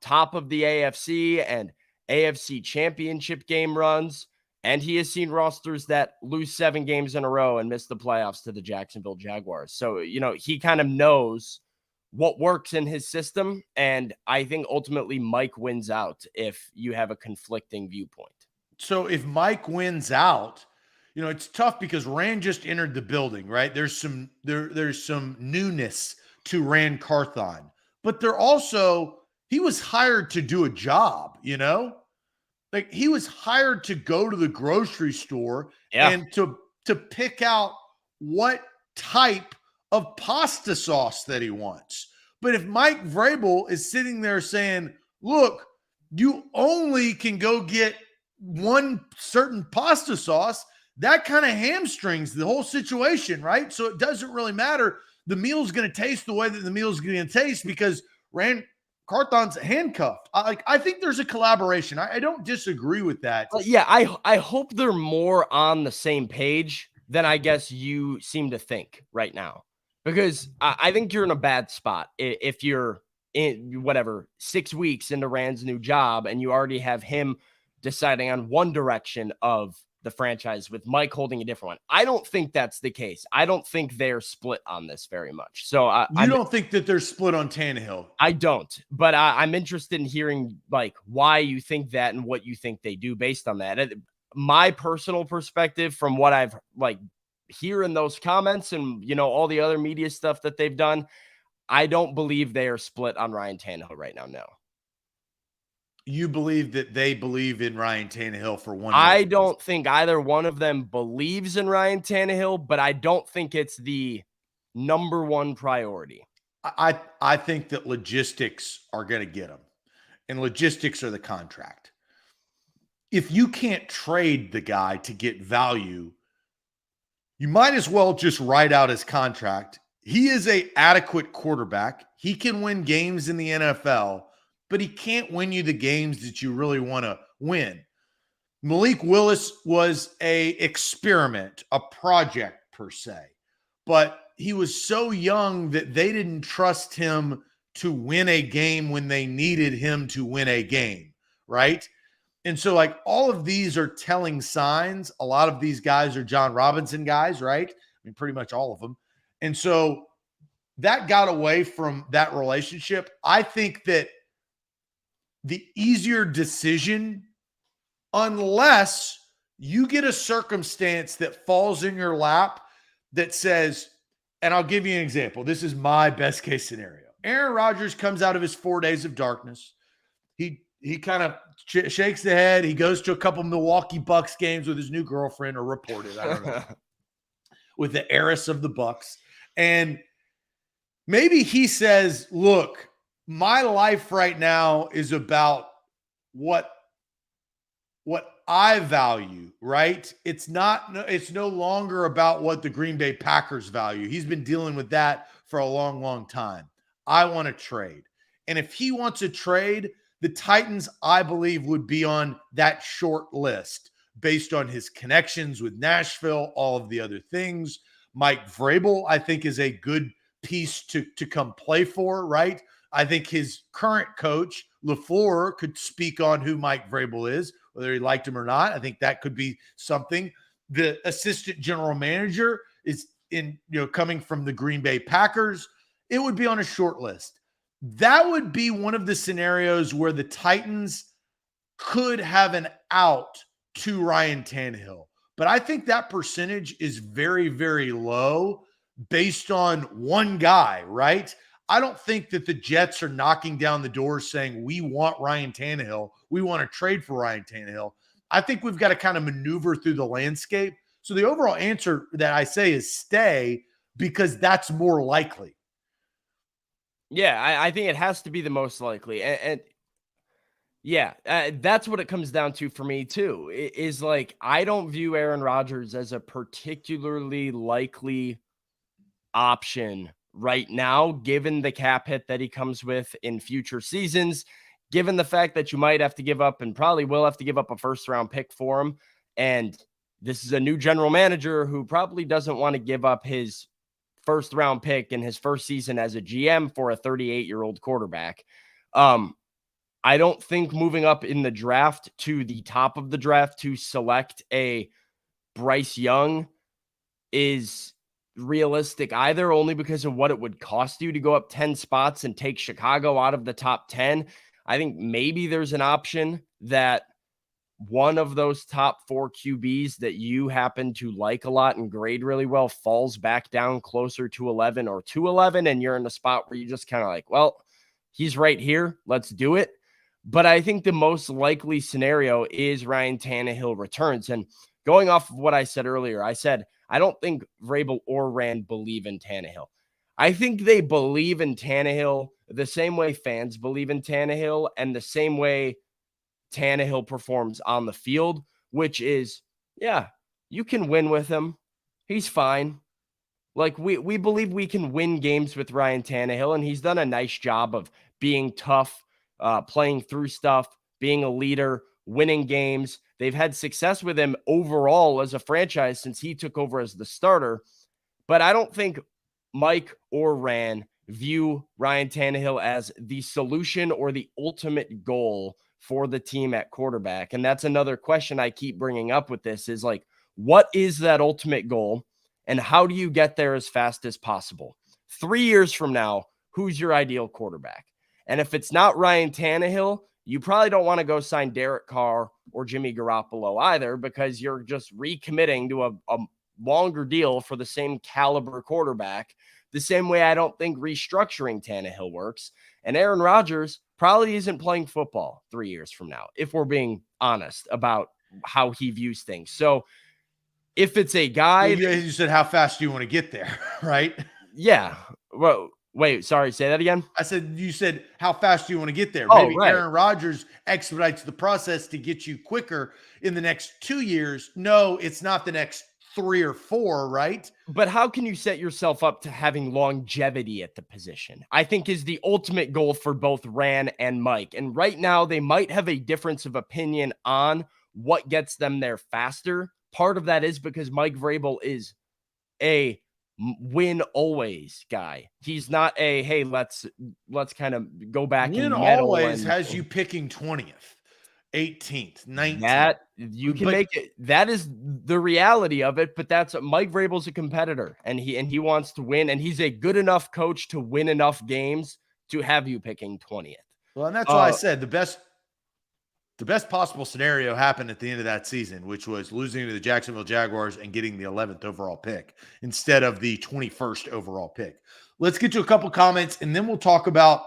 top of the AFC and AFC championship game runs, and he has seen rosters that lose 7 games in a row and miss the playoffs to the Jacksonville Jaguars. So, he kind of knows what works in his system, and I think ultimately Mike wins out if you have a conflicting viewpoint. So if Mike wins out, it's tough because Rand just entered the building, right? There's some newness to Ryan Carthon, but he was hired to do a job, like he was hired to go to the grocery store and to pick out what type of pasta sauce that he wants. But if Mike Vrabel is sitting there saying, look, you only can go get one certain pasta sauce, that kind of hamstrings the whole situation, right? So it doesn't really matter. The meal's going to taste the way that the meal's going to taste because Rand Carthon's handcuffed. I think there's a collaboration. I don't disagree with that. Yeah, I hope they're more on the same page than I guess you seem to think right now, because I think you're in a bad spot if you're in 6 weeks into Rand's new job and you already have him deciding on one direction of the franchise with Mike holding a different one. I don't think that's the case. I don't think they're split on this very much. So you don't think that they're split on Tannehill? I don't, but I'm interested in hearing why you think that and what you think they do based on that. My personal perspective from what I've hear in those comments and, all the other media stuff that they've done, I don't believe they are split on Ryan Tannehill right now. No. You believe that they believe in Ryan Tannehill for one? I don't think either one of them believes in Ryan Tannehill, but I don't think it's the number one priority. I think that logistics are going to get him, and logistics are the contract. If you can't trade the guy to get value, you might as well just write out his contract. He is an adequate quarterback. He can win games in the NFL, but he can't win you the games that you really want to win. Malik Willis was a experiment, a project per se, but he was so young that they didn't trust him to win a game when they needed him to win a game, right? And so all of these are telling signs. A lot of these guys are John Robinson guys, right? I mean, pretty much all of them. And so that got away from that relationship. I think that the easier decision, unless you get a circumstance that falls in your lap that says, and I'll give you an example. This is my best case scenario. Aaron Rodgers comes out of his 4 days of darkness. He kind of shakes the head. He goes to a couple Milwaukee Bucks games with his new girlfriend, or reported, I don't know, with the heiress of the Bucks. And maybe he says, look, my life right now is about what I value, right? It's no longer about what the Green Bay Packers value. He's been dealing with that for a long, long time. I want to trade. And if he wants a trade, the Titans, I believe, would be on that short list based on his connections with Nashville, all of the other things. Mike Vrabel, I think, is a good piece to come play for, right? I think his current coach, LaFleur, could speak on who Mike Vrabel is, whether he liked him or not. I think that could be something. The assistant general manager is coming from the Green Bay Packers. It would be on a short list. That would be one of the scenarios where the Titans could have an out to Ryan Tannehill. But I think that percentage is very, very low based on one guy, right? I don't think that the Jets are knocking down the door saying, we want Ryan Tannehill. We want to trade for Ryan Tannehill. I think we've got to kind of maneuver through the landscape. So the overall answer that I say is stay, because that's more likely. Yeah, I think it has to be the most likely. And yeah, that's what it comes down to for me too. Is like, I don't view Aaron Rodgers as a particularly likely option right now, given the cap hit that he comes with in future seasons, given the fact that you might have to give up and probably will have to give up a first round pick for him. And this is a new general manager who probably doesn't want to give up his first round pick in his first season as a GM for a 38-year-old quarterback. I don't think moving up in the draft to the top of the draft to select a Bryce Young is realistic either, only because of what it would cost you to go up 10 spots and take Chicago out of the top 10. I think maybe there's an option that one of those top 4 QBs that you happen to like a lot and grade really well falls back down closer to 11 or to 11, and you're in a spot where you just kind of like, well, he's right here, let's do it. But I think the most likely scenario is Ryan Tannehill returns. And going off of what I said earlier, I said, I don't think Vrabel or Rand believe in Tannehill. I think they believe in Tannehill the same way fans believe in Tannehill and the same way Tannehill performs on the field, which is, yeah, you can win with him. He's fine. Like, we believe we can win games with Ryan Tannehill, and he's done a nice job of being tough, playing through stuff, being a leader, winning games. They've had success with him overall as a franchise since he took over as the starter. But I don't think Mike or Ran view Ryan Tannehill as the solution or the ultimate goal for the team at quarterback. And that's another question I keep bringing up with this is like, what is that ultimate goal? And how do you get there as fast as possible? 3 years from now, who's your ideal quarterback? And if it's not Ryan Tannehill, you probably don't want to go sign Derek Carr or Jimmy Garoppolo either, because you're just recommitting to a longer deal for the same caliber quarterback. The same way I don't think restructuring Tannehill works. And Aaron Rodgers probably isn't playing football 3 years from now, if we're being honest about how he views things. So if it's a guy... You said, how fast do you want to get there, right? Yeah. Well, wait, sorry, say that again. You said, how fast do you want to get there? Oh, Maybe right. Aaron Rodgers expedites the process to get you quicker in the next 2 years. No, it's not the next 3 or 4, right? But how can you set yourself up to having longevity at the position? I think is the ultimate goal for both Ran and Mike. And right now they might have a difference of opinion on what gets them there faster. Part of that is because Mike Vrabel is a win always guy. He's not a, hey, let's kind of go back win and always has you picking 20th, 18th, 19th. That you can make it. That is the reality of it. But that's Mike Vrabel's a competitor, and he wants to win, and he's a good enough coach to win enough games to have you picking 20th. Well, and that's why I said the best possible scenario happened at the end of that season, which was losing to the Jacksonville Jaguars and getting the 11th overall pick instead of the 21st overall pick. Let's get to a couple comments, and then we'll talk about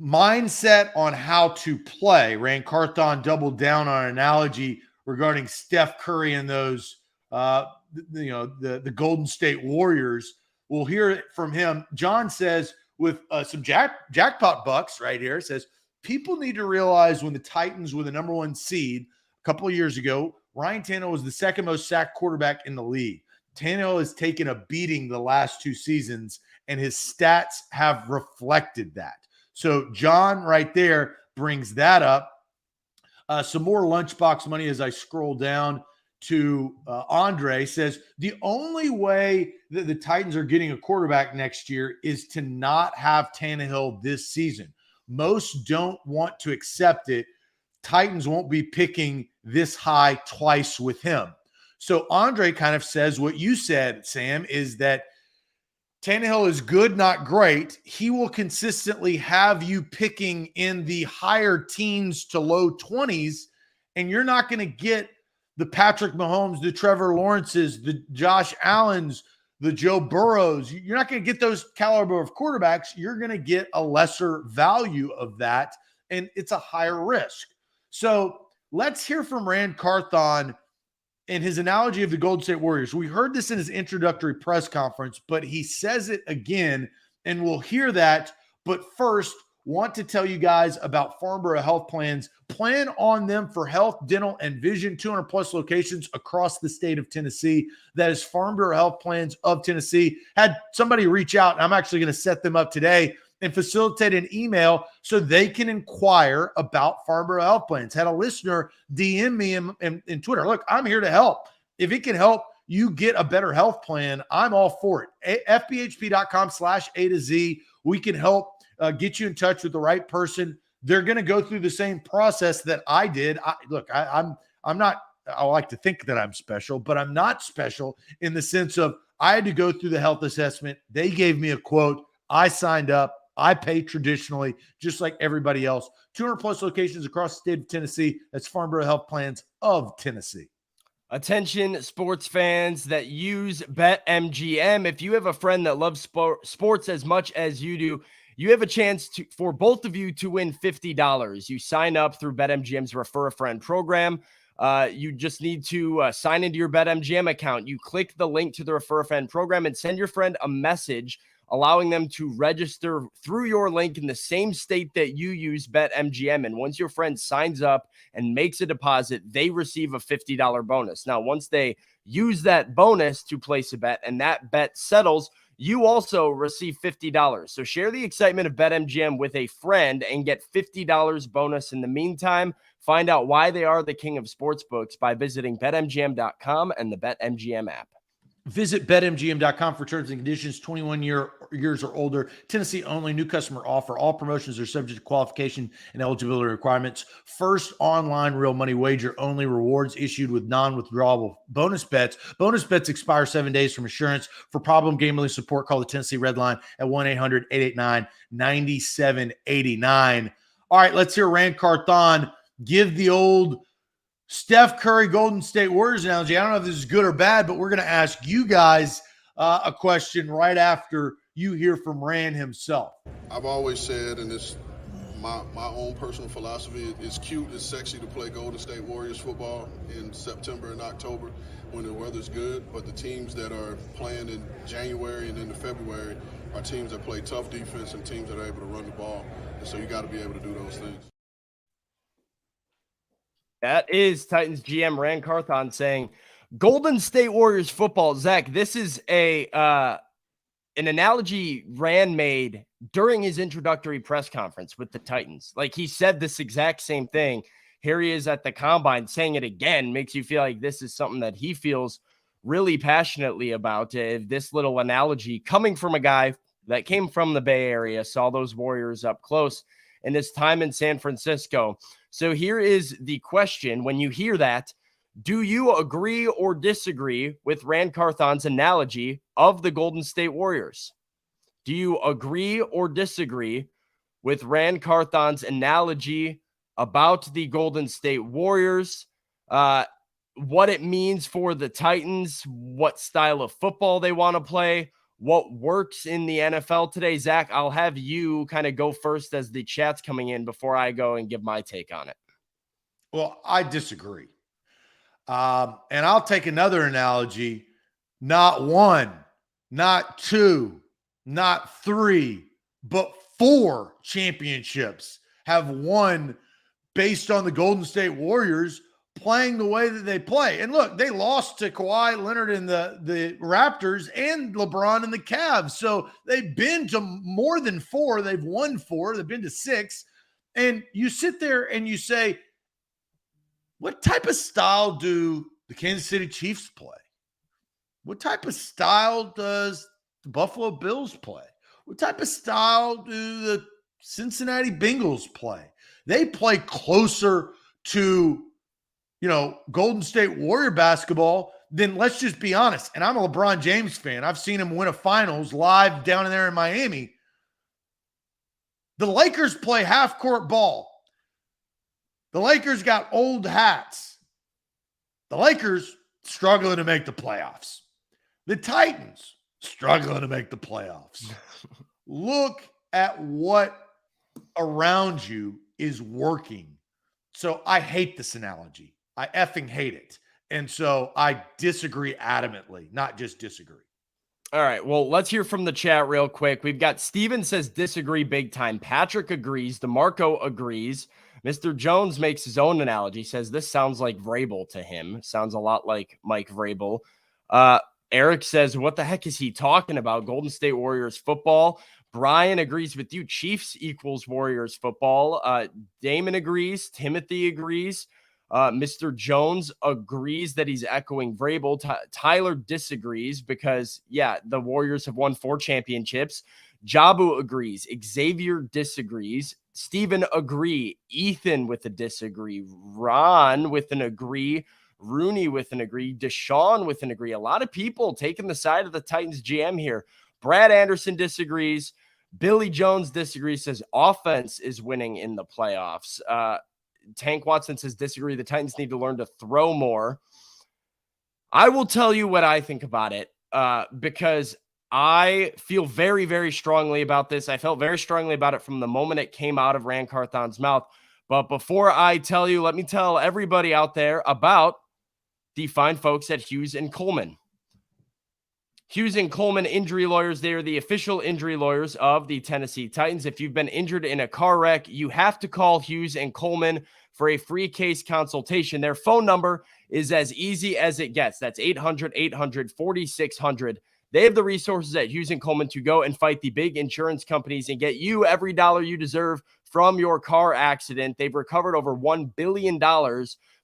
mindset on how to play. Ryan Carthon doubled down on an analogy regarding Steph Curry and those, the Golden State Warriors. We'll hear it from him. John says, with some jackpot bucks right here, says, people need to realize when the Titans were the number 1 seed a couple of years ago, Ryan Tannehill was the second most sacked quarterback in the league. Tannehill has taken a beating the last 2 seasons, and his stats have reflected that. So John right there brings that up. Some more lunchbox money as I scroll down to Andre says, the only way that the Titans are getting a quarterback next year is to not have Tannehill this season. Most don't want to accept it. Titans won't be picking this high twice with him. So Andre kind of says what you said, Sam, is that Tannehill is good, not great. He will consistently have you picking in the higher teens to low 20s, and you're not going to get the Patrick Mahomes, the Trevor Lawrences, the Josh Allens, the Joe Burrows. You're not going to get those caliber of quarterbacks. You're going to get a lesser value of that, and it's a higher risk. So let's hear from Ryan Carthon in his analogy of the Golden State Warriors. We heard this in his introductory press conference, but he says it again, and we'll hear that. But first, want to tell you guys about Farnborough Health Plans. Plan on them for health, dental, and vision. 200 plus locations across the state of Tennessee. That is Farnborough Health Plans of Tennessee. Had somebody reach out, and I'm actually going to set them up today and facilitate an email so they can inquire about Farnborough Health Plans. Had a listener DM me in Twitter. Look, I'm here to help. If it can help you get a better health plan, I'm all for it. FBHP.com/A to Z. We can help get you in touch with the right person. They're going to go through the same process that I did. I'm not, I like to think that I'm special, but I'm not special in the sense of I had to go through the health assessment. They gave me a quote. I signed up. I pay traditionally, just like everybody else. 200 plus locations across the state of Tennessee. That's Farnborough Health Plans of Tennessee. Attention sports fans that use BetMGM. If you have a friend that loves sports as much as you do, you have a chance for both of you to win $50. You sign up through BetMGM's Refer a Friend program. You just need to sign into your BetMGM account. You click the link to the Refer a Friend program and send your friend a message allowing them to register through your link in the same state that you use BetMGM. And once your friend signs up and makes a deposit, they receive a $50 bonus. Now, once they use that bonus to place a bet and that bet settles, you also receive $50. So share the excitement of BetMGM with a friend and get $50 bonus in the meantime. Find out why they are the king of sportsbooks by visiting BetMGM.com and the BetMGM app. Visit BetMGM.com for terms and conditions. 21 years or older. Tennessee only. New customer offer. All promotions are subject to qualification and eligibility requirements. First online real money wager only. Rewards issued with non-withdrawable bonus bets. Bonus bets expire 7 days from issuance. For problem gambling support, call the Tennessee Red Line at 1-800-889-9789. All right, let's hear Ryan Carthon give the old Steph Curry Golden State Warriors analogy. I don't know if this is good or bad, but we're going to ask you guys a question right after you hear from Rand himself. I've always said, and this my own personal philosophy, it's cute, it's sexy to play Golden State Warriors football in September and October when the weather's good, but the teams that are playing in January and into February are teams that play tough defense and teams that are able to run the ball, and so you got to be able to do those things. That is Titans GM Rand Carthon saying Golden State Warriors football. Zach, this is an analogy Rand made during his introductory press conference with the Titans. Like, he said this exact same thing. Here he is at the combine saying it again. Makes you feel like this is something that he feels really passionately about. This little analogy coming from a guy that came from the Bay Area, saw those Warriors up close in his time in San Francisco. So here is the question. When you hear that, do you agree or disagree with Rand Carthon's analogy of the Golden State Warriors? Do you agree or disagree with Rand Carthon's analogy about the Golden State Warriors? What it means for the Titans, what style of football they want to play, what works in the NFL today? Zach, I'll have you kind of go first as the chat's coming in before I go and give my take on it. Well, I disagree. And I'll take another analogy. Not one, not two, not three, but 4 championships have won based on the Golden State Warriors playing the way that they play. And look, they lost to Kawhi Leonard and the Raptors and LeBron and the Cavs. So they've been to more than 4. They've won 4. They've been to 6. And you sit there and you say, what type of style do the Kansas City Chiefs play? What type of style does the Buffalo Bills play? What type of style do the Cincinnati Bengals play? They play closer to, Golden State Warrior basketball than, let's just be honest. And I'm a LeBron James fan. I've seen him win a finals live down there in Miami. The Lakers play half-court ball. The Lakers got old hats. The Lakers struggling to make the playoffs. The Titans struggling to make the playoffs. Look at what around you is working. So I hate this analogy. I effing hate it. And so I disagree adamantly, not just disagree. All right. Well, let's hear from the chat real quick. We've got Steven says disagree big time. Patrick agrees. DeMarco agrees. Mr. Jones makes his own analogy, says this sounds like Vrabel to him. Sounds a lot like Mike Vrabel. Eric says, what the heck is he talking about? Golden State Warriors football. Brian agrees with you. Chiefs equals Warriors football. Damon agrees. Timothy agrees. Mr. Jones agrees that he's echoing Vrabel. Tyler disagrees because, yeah, the Warriors have won 4 championships. Jabu agrees. Xavier disagrees. Steven agree. Ethan with a disagree. Ron with an agree. Rooney with an agree. Deshaun with an agree. A lot of people taking the side of the Titans GM here. Brad Anderson disagrees. Billy Jones disagrees, says offense is winning in the playoffs. Tank Watson says disagree. The Titans need to learn to throw more. I will tell you what I think about it because I feel very, very strongly about this. I felt very strongly about it from the moment it came out of Ryan Carthon's mouth. But before I tell you, let me tell everybody out there about the fine folks at Hughes and Coleman. Hughes and Coleman Injury Lawyers. They are the official injury lawyers of the Tennessee Titans. If you've been injured in a car wreck, you have to call Hughes and Coleman for a free case consultation. Their phone number is as easy as it gets. That's 800-800-4600. They have the resources at Hughes and Coleman to go and fight the big insurance companies and get you every dollar you deserve from your car accident. They've recovered over $1 billion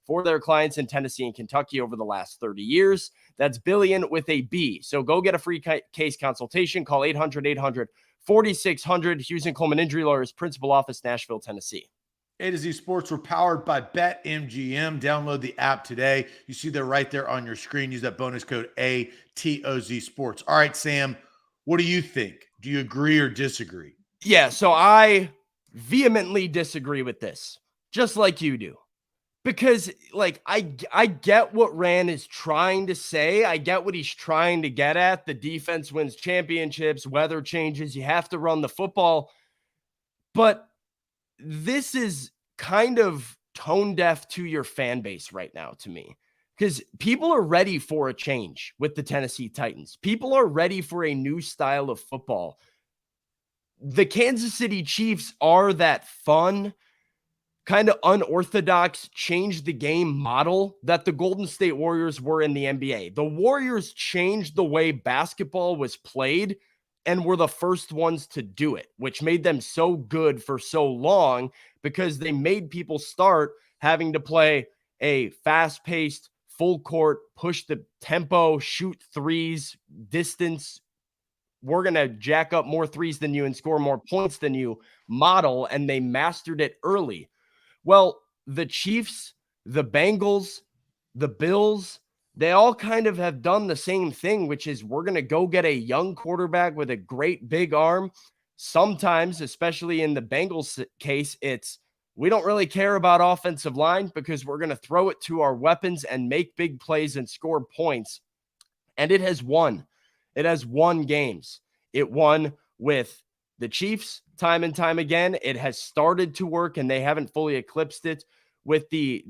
for their clients in Tennessee and Kentucky over the last 30 years. That's billion with a B. So go get a free case consultation. Call 800-800-4600. Hughes and Coleman Injury Lawyers, Principal Office, Nashville, Tennessee. A to Z Sports were powered by BetMGM. Download the app today. You see they're right there on your screen. Use that bonus code ATOZ Sports. All right, Sam, what do you think? Do you agree or disagree? Yeah, so I vehemently disagree with this, just like you do. Because, like, I get what Rand is trying to say. I get what he's trying to get at. The defense wins championships, weather changes, you have to run the football. But this is kind of tone deaf to your fan base right now to me. Because people are ready for a change with the Tennessee Titans. People are ready for a new style of football. The Kansas City Chiefs are that fun, kind of unorthodox, change the game model that the Golden State Warriors were in the NBA. The Warriors changed the way basketball was played and were the first ones to do it, which made them so good for so long because they made people start having to play a fast-paced, full court, push the tempo, shoot threes, distance. We're going to jack up more threes than you and score more points than you model, and they mastered it early. Well, the Chiefs, the Bengals, the Bills, they all kind of have done the same thing, which is we're going to go get a young quarterback with a great big arm. Sometimes, especially in the Bengals case, it's we don't really care about offensive line because we're going to throw it to our weapons and make big plays and score points. And it has won. It has won games. It won with the Chiefs time and time again. It has started to work, and they haven't fully eclipsed it with the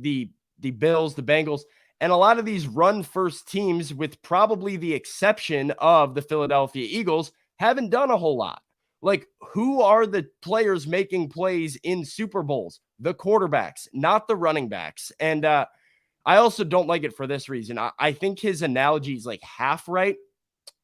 Bills, the Bengals, and a lot of these run-first teams, with probably the exception of the Philadelphia Eagles, haven't done a whole lot. Like, who are the players making plays in Super Bowls? The quarterbacks, not the running backs. And I also don't like it for this reason. I think his analogy is like half right,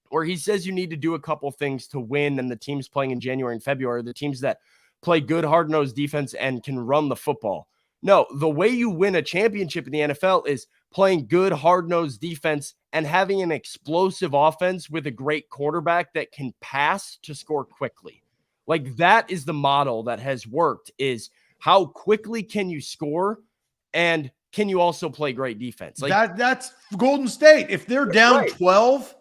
where he says you need to do a couple things to win, and the teams playing in January and February are the teams that play good, hard-nosed defense and can run the football. No, the way you win a championship in the NFL is playing good, hard-nosed defense and having an explosive offense with a great quarterback that can pass to score quickly. Like, that is the model that has worked, is how quickly can you score and can you also play great defense? Like That's Golden State. If they're down right. 12,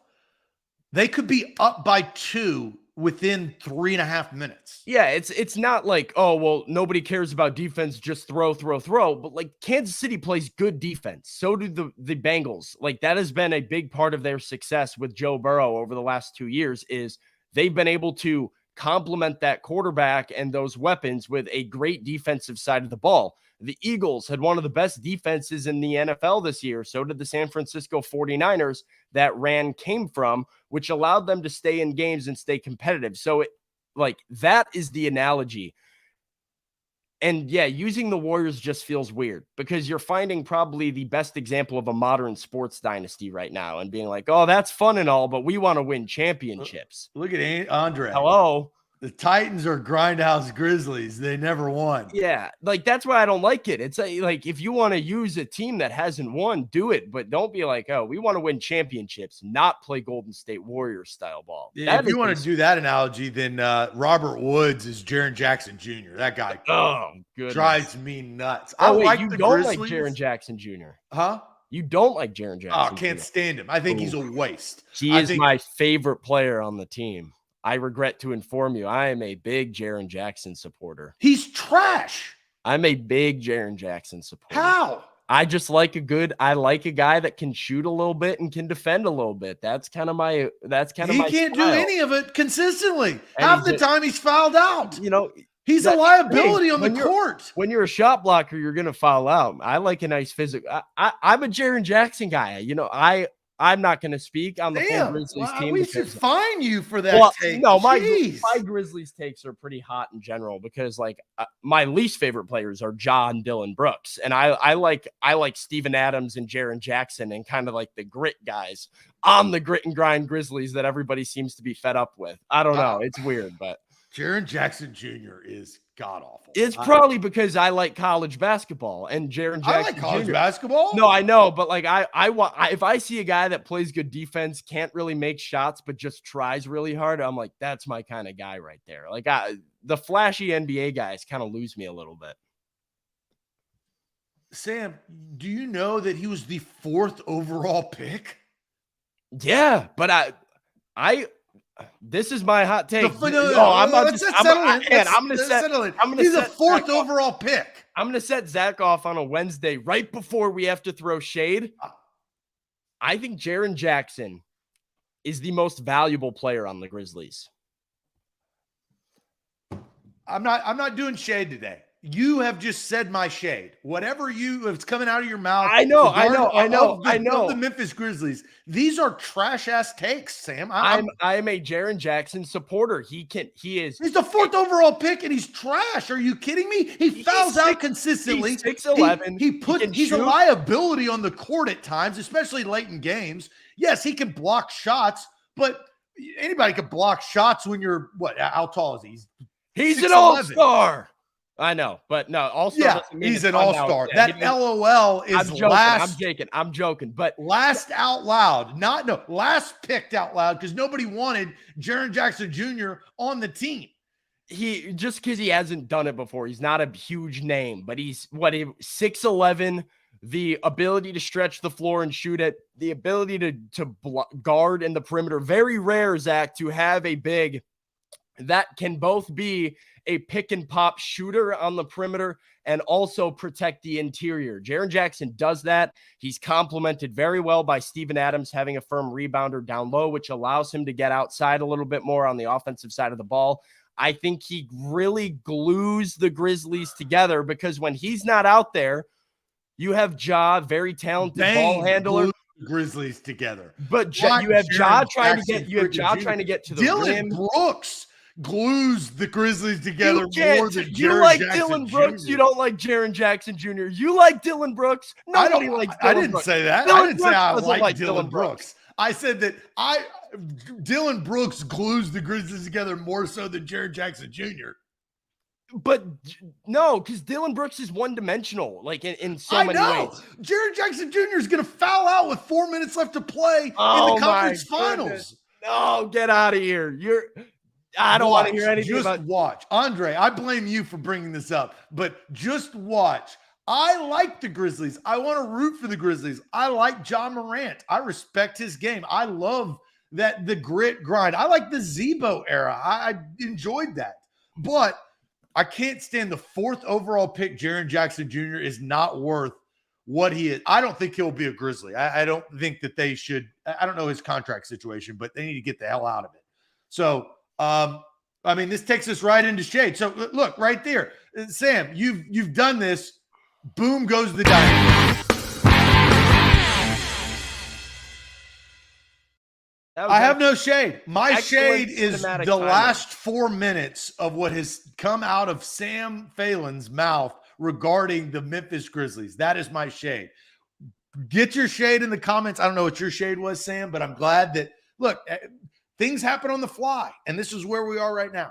they could be up by 2 within 3.5 minutes. Yeah, it's not like, oh, well, nobody cares about defense, just throw. But like, Kansas City plays good defense. So do the Bengals. Like, that has been a big part of their success with Joe Burrow over the last 2 years, is they've been able to complement that quarterback and those weapons with a great defensive side of the ball. The Eagles had one of the best defenses in the NFL this year. So did the San Francisco 49ers that Rand came from, which allowed them to stay in games and stay competitive. So that is the analogy. And yeah, using the Warriors just feels weird because you're finding probably the best example of a modern sports dynasty right now and being like, oh, that's fun and all, but we want to win championships. Look at Andre. Hello. The Titans are grindhouse Grizzlies. They never won. Yeah, that's why I don't like it. It's like if you want to use a team that hasn't won, do it, but don't be like, oh, we want to win championships, not play Golden State Warriors style ball. Yeah, if you want to do that analogy, then Robert Woods is Jaren Jackson Jr. That guy drives me nuts. Oh, wait, you don't like Jaren Jackson Jr. Huh? You don't like Jaren Jackson. Oh, can't stand him. I think he's a waste. He is my favorite player on the team. I regret to inform you, I am a big Jaren Jackson supporter. He's trash. I'm a big Jaren Jackson supporter. How? I just like I like a guy that can shoot a little bit and can defend a little bit. That's kind of my He can't do any of it consistently. And Half the time he's fouled out. He's a liability on the court. When you're a shot blocker, you're going to foul out. I like a nice physical. I'm a Jaren Jackson guy. I'm not going to speak on the full Grizzlies team. We should fine you for that take. No, my Grizzlies takes are pretty hot in general because my least favorite players are Ja and Dylan Brooks. And I like Steven Adams and Jaren Jackson and kind of like the grit guys on the grit and grind Grizzlies that everybody seems to be fed up with. I don't know. It's weird, but Jaren Jackson Jr. is god-awful. It's probably because I like college basketball and Jaren Jackson. I like college basketball. No, I know, but if I see a guy that plays good defense, can't really make shots, but just tries really hard, I'm like, that's my kind of guy right there. The flashy NBA guys kind of lose me a little bit. Sam, do you know that he was the 4th overall pick? Yeah, but this is my hot take. I'm going to set. He's the 4th overall pick. I'm going to set Zach off on a Wednesday right before we have to throw shade. I think Jaren Jackson is the most valuable player on the Grizzlies. I'm not doing shade today. You have just said my shade. Whatever it's coming out of your mouth. I know. The Memphis Grizzlies. These are trash ass takes, Sam. I'm a Jaren Jackson supporter. He's the 4th overall pick and he's trash. Are you kidding me? He fouls out consistently. He's 6'11". He's a liability on the court at times, especially late in games. Yes, he can block shots, but anybody can block shots when you're how tall is he? He's 6'11". An all-star. I know, but no, all-star. Yeah, he's an all-star. That LOL is last. I'm joking, but last out loud, last picked out loud because nobody wanted Jaren Jackson Jr. on the team. He just because he hasn't done it before. He's not a huge name, but he's 6'11". The ability to stretch the floor and shoot it, the ability to guard in the perimeter. Very rare, Zach, to have a big that can both be a pick and pop shooter on the perimeter and also protect the interior. Jaren Jackson does that. He's complemented very well by Steven Adams having a firm rebounder down low, which allows him to get outside a little bit more on the offensive side of the ball. I think he really glues the Grizzlies together because when he's not out there, you have Ja, very talented ball handler. Grizzlies together. But you have Ja trying to get to the rim. Dylan Brooks glues the Grizzlies together more than you like Dylan Brooks. You don't like Jaren Jackson Jr. You like Dylan Brooks. Nobody likes Dylan Brooks. I didn't say that. I didn't say I like Dylan Brooks. I said that Dylan Brooks glues the Grizzlies together more so than Jaren Jackson Jr. But no, because Dylan Brooks is one-dimensional, in so many ways. Jaren Jackson Jr. is going to foul out with 4 minutes left to play in the conference finals. No, get out of here. I don't want to hear anything about. Just watch. Andre, I blame you for bringing this up, but just watch. I like the Grizzlies. I want to root for the Grizzlies. I like John Morant. I respect his game. I love the grit grind. I like the Zebo era. I enjoyed that. But I can't stand the 4th overall pick. Jaren Jackson Jr. is not worth what he is. I don't think he'll be a Grizzly. I don't think that they should. I don't know his contract situation, but they need to get the hell out of it. So, I mean, this takes us right into shade. So look right there, Sam. You've done this. Boom goes the dynamite. I have no shade. My shade is the last 4 minutes of what has come out of Sam Phelan's mouth regarding the Memphis Grizzlies. That is my shade. Get your shade in the comments. I don't know what your shade was, Sam, but I'm glad that, look, things happen on the fly, and this is where we are right now.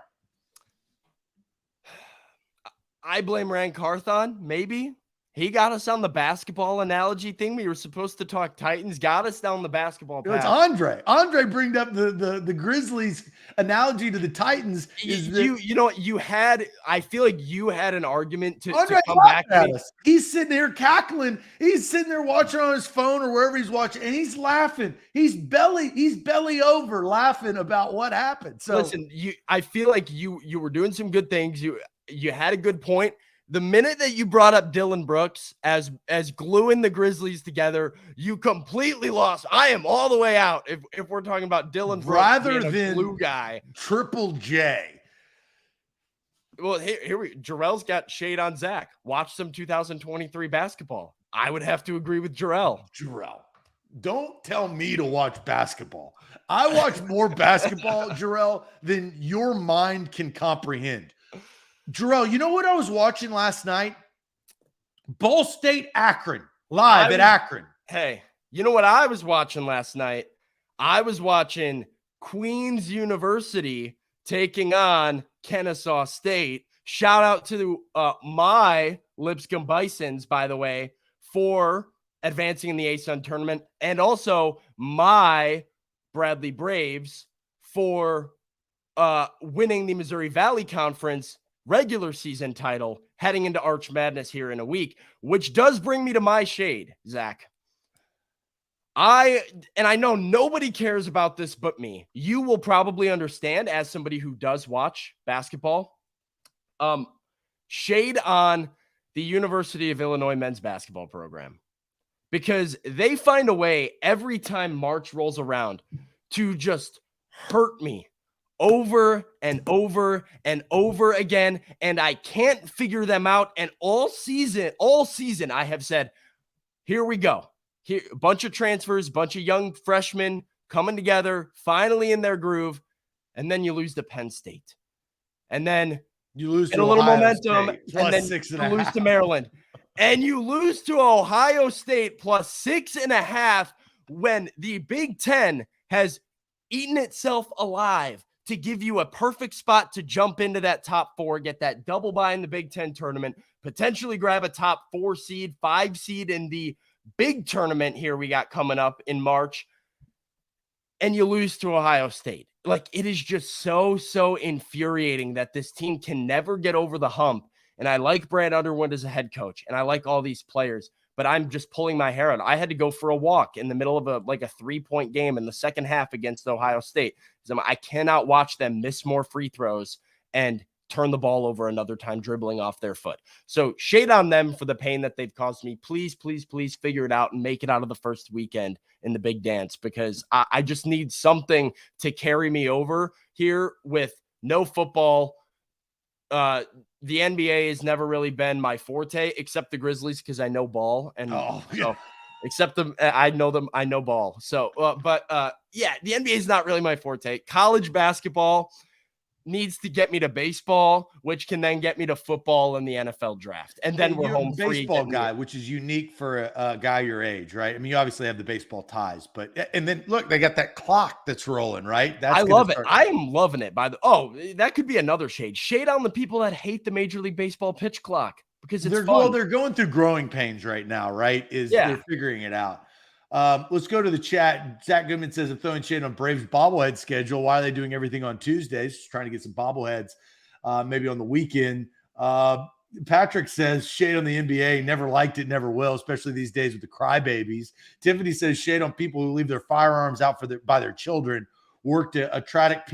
I blame Ryan Carthon, maybe. He got us on the basketball analogy thing. We were supposed to talk Titans, got us down the basketball path. It's Andre. Andre bringed up the Grizzlies analogy to the Titans. I feel like you had an argument to come back at us. He's sitting here cackling. He's sitting there watching on his phone or wherever he's watching, and he's laughing. He's belly over laughing about what happened. So listen, I feel like you were doing some good things. You had a good point. The minute that you brought up Dylan Brooks as gluing the Grizzlies together, you completely lost. I am all the way out if we're talking about Dylan Brooks rather being than a glue guy. Triple J. Well, Jarrell's got shade on Zach. Watch some 2023 basketball. I would have to agree with Jarrell. Don't tell me to watch basketball. I watch more basketball, Jarrell, than your mind can comprehend. Jarrell, you know what I was watching last night? Ball State Akron, live at Akron. Hey, you know what I was watching last night? I was watching Queens University taking on Kennesaw State. Shout out to my Lipscomb Bisons, by the way, for advancing in the ASUN tournament, and also my Bradley Braves for winning the Missouri Valley Conference regular season title heading into Arch Madness here in a week, which does bring me to my shade, Zach. I know nobody cares about this but me. You will probably understand as somebody who does watch basketball. Shade on the University of Illinois men's basketball program, because they find a way every time March rolls around to just hurt me over and over and over again, and I can't figure them out. And all season, I have said, here we go. Here, a bunch of transfers, bunch of young freshmen coming together, finally in their groove, and then you lose to Penn State. And then you lose to a little Ohio momentum, State, and then you lose to Maryland. And you lose to Ohio State plus 6.5 when the Big Ten has eaten itself alive to give you a perfect spot to jump into that top 4, get that double bye in the Big Ten tournament, potentially grab a top 4 seed, 5 seed in the big tournament here we got coming up in March, and you lose to Ohio State. Like, it is just so infuriating that this team can never get over the hump. And I like Brad Underwood as a head coach, and I like all these players, but I'm just pulling my hair out. I had to go for a walk in the middle of a 3-point game in the second half against Ohio State. I cannot watch them miss more free throws and turn the ball over another time dribbling off their foot. So shade on them for the pain that they've caused me. Please figure it out and make it out of the first weekend in the big dance, because I just need something to carry me over here with no football. The NBA has never really been my forte, except the Grizzlies, because I know ball. And so, except them, I know them, I know ball. So, yeah, the NBA is not really my forte. College basketball needs to get me to baseball, which can then get me to football and the NFL draft. And then we're home free. Baseball guy, which is unique for a guy your age, right? I mean, you obviously have the baseball ties, and then look, they got that clock that's rolling, right? I love it. I am loving it. That could be another shade. Shade on the people that hate the Major League Baseball pitch clock, because it's fun. Well, they're going through growing pains right now, right? They're figuring it out. Let's go to the chat. Zach Goodman says, I'm throwing shade on Braves bobblehead schedule. Why are they doing everything on Tuesdays? Just trying to get some bobbleheads, maybe on the weekend. Patrick says, shade on the NBA. Never liked it, never will, especially these days with the crybabies. Tiffany says, shade on people who leave their firearms out by their children. Worked a tragic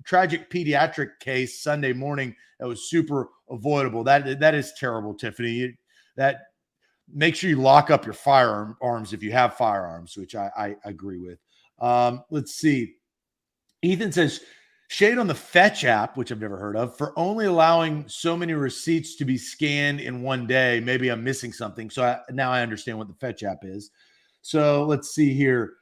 pediatric case Sunday morning that was super avoidable. That is terrible, Tiffany. Make sure you lock up your firearms if you have firearms, which I agree with. Let's see. Ethan says, Shade on the Fetch app, which I've never heard of, for only allowing so many receipts to be scanned in one day. Maybe I'm missing something. So now I understand what the Fetch app is. So let's see here.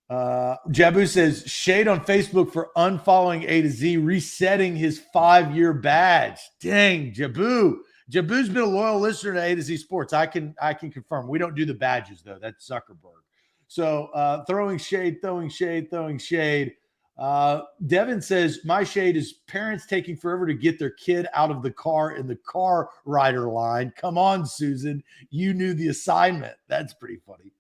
Jabu says, shade on Facebook for unfollowing A to Z, resetting his 5-year badge. Dang, Jabu. Jabu's been a loyal listener to A to Z Sports. I can confirm. We don't do the badges, though. That's Zuckerberg. So throwing shade. Devin says, my shade is parents taking forever to get their kid out of the car in the car rider line. Come on, Susan. You knew the assignment. That's pretty funny.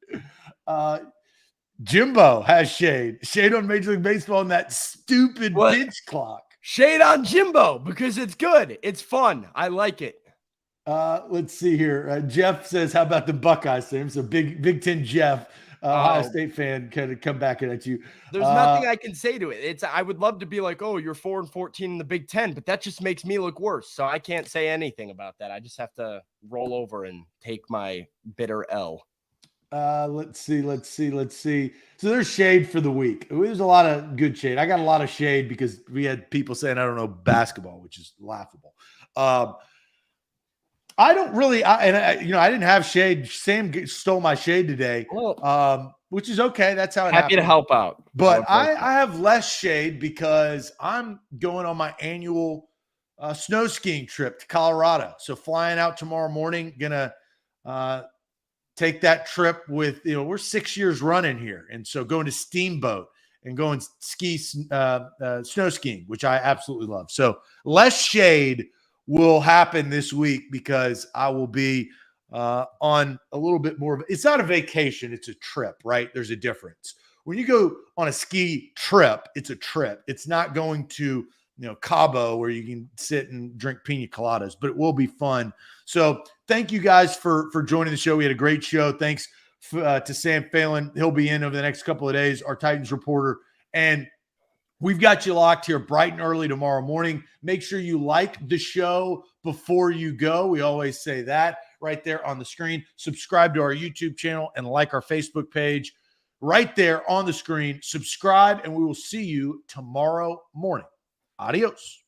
Jimbo has shade. Shade on Major League Baseball and that stupid pitch clock. Shade on Jimbo because it's good. It's fun. I like it. Let's see here. Jeff says, how about the Buckeyes, Sam? So Big Ten Jeff, Ohio State fan, kind of come back at you. There's nothing I can say to it. I would love to be like, oh, you're 4-14 in the Big Ten, but that just makes me look worse. So I can't say anything about that. I just have to roll over and take my bitter L. Let's see. So there's shade for the week. There's a lot of good shade. I got a lot of shade because we had people saying I don't know basketball, which is laughable. I don't really, I didn't have shade. Sam stole my shade today, which is okay. That's how it happened. Happy to help out. But I have less shade because I'm going on my annual snow skiing trip to Colorado. So flying out tomorrow morning, gonna take that trip with, we're 6 years running here. And so going to Steamboat and going snow skiing, which I absolutely love. So less shade will happen this week because I will be on a little bit more of it's not a vacation, it's a trip, right? There's a difference. When you go on a ski trip, it's a trip. It's not going to, Cabo where you can sit and drink pina coladas, but it will be fun. So thank you guys for joining the show. We had a great show. Thanks to Sam Phelan. He'll be in over the next couple of days, our Titans reporter. And we've got you locked here bright and early tomorrow morning. Make sure you like the show before you go. We always say that right there on the screen. Subscribe to our YouTube channel and like our Facebook page right there on the screen. Subscribe, and we will see you tomorrow morning. Adios.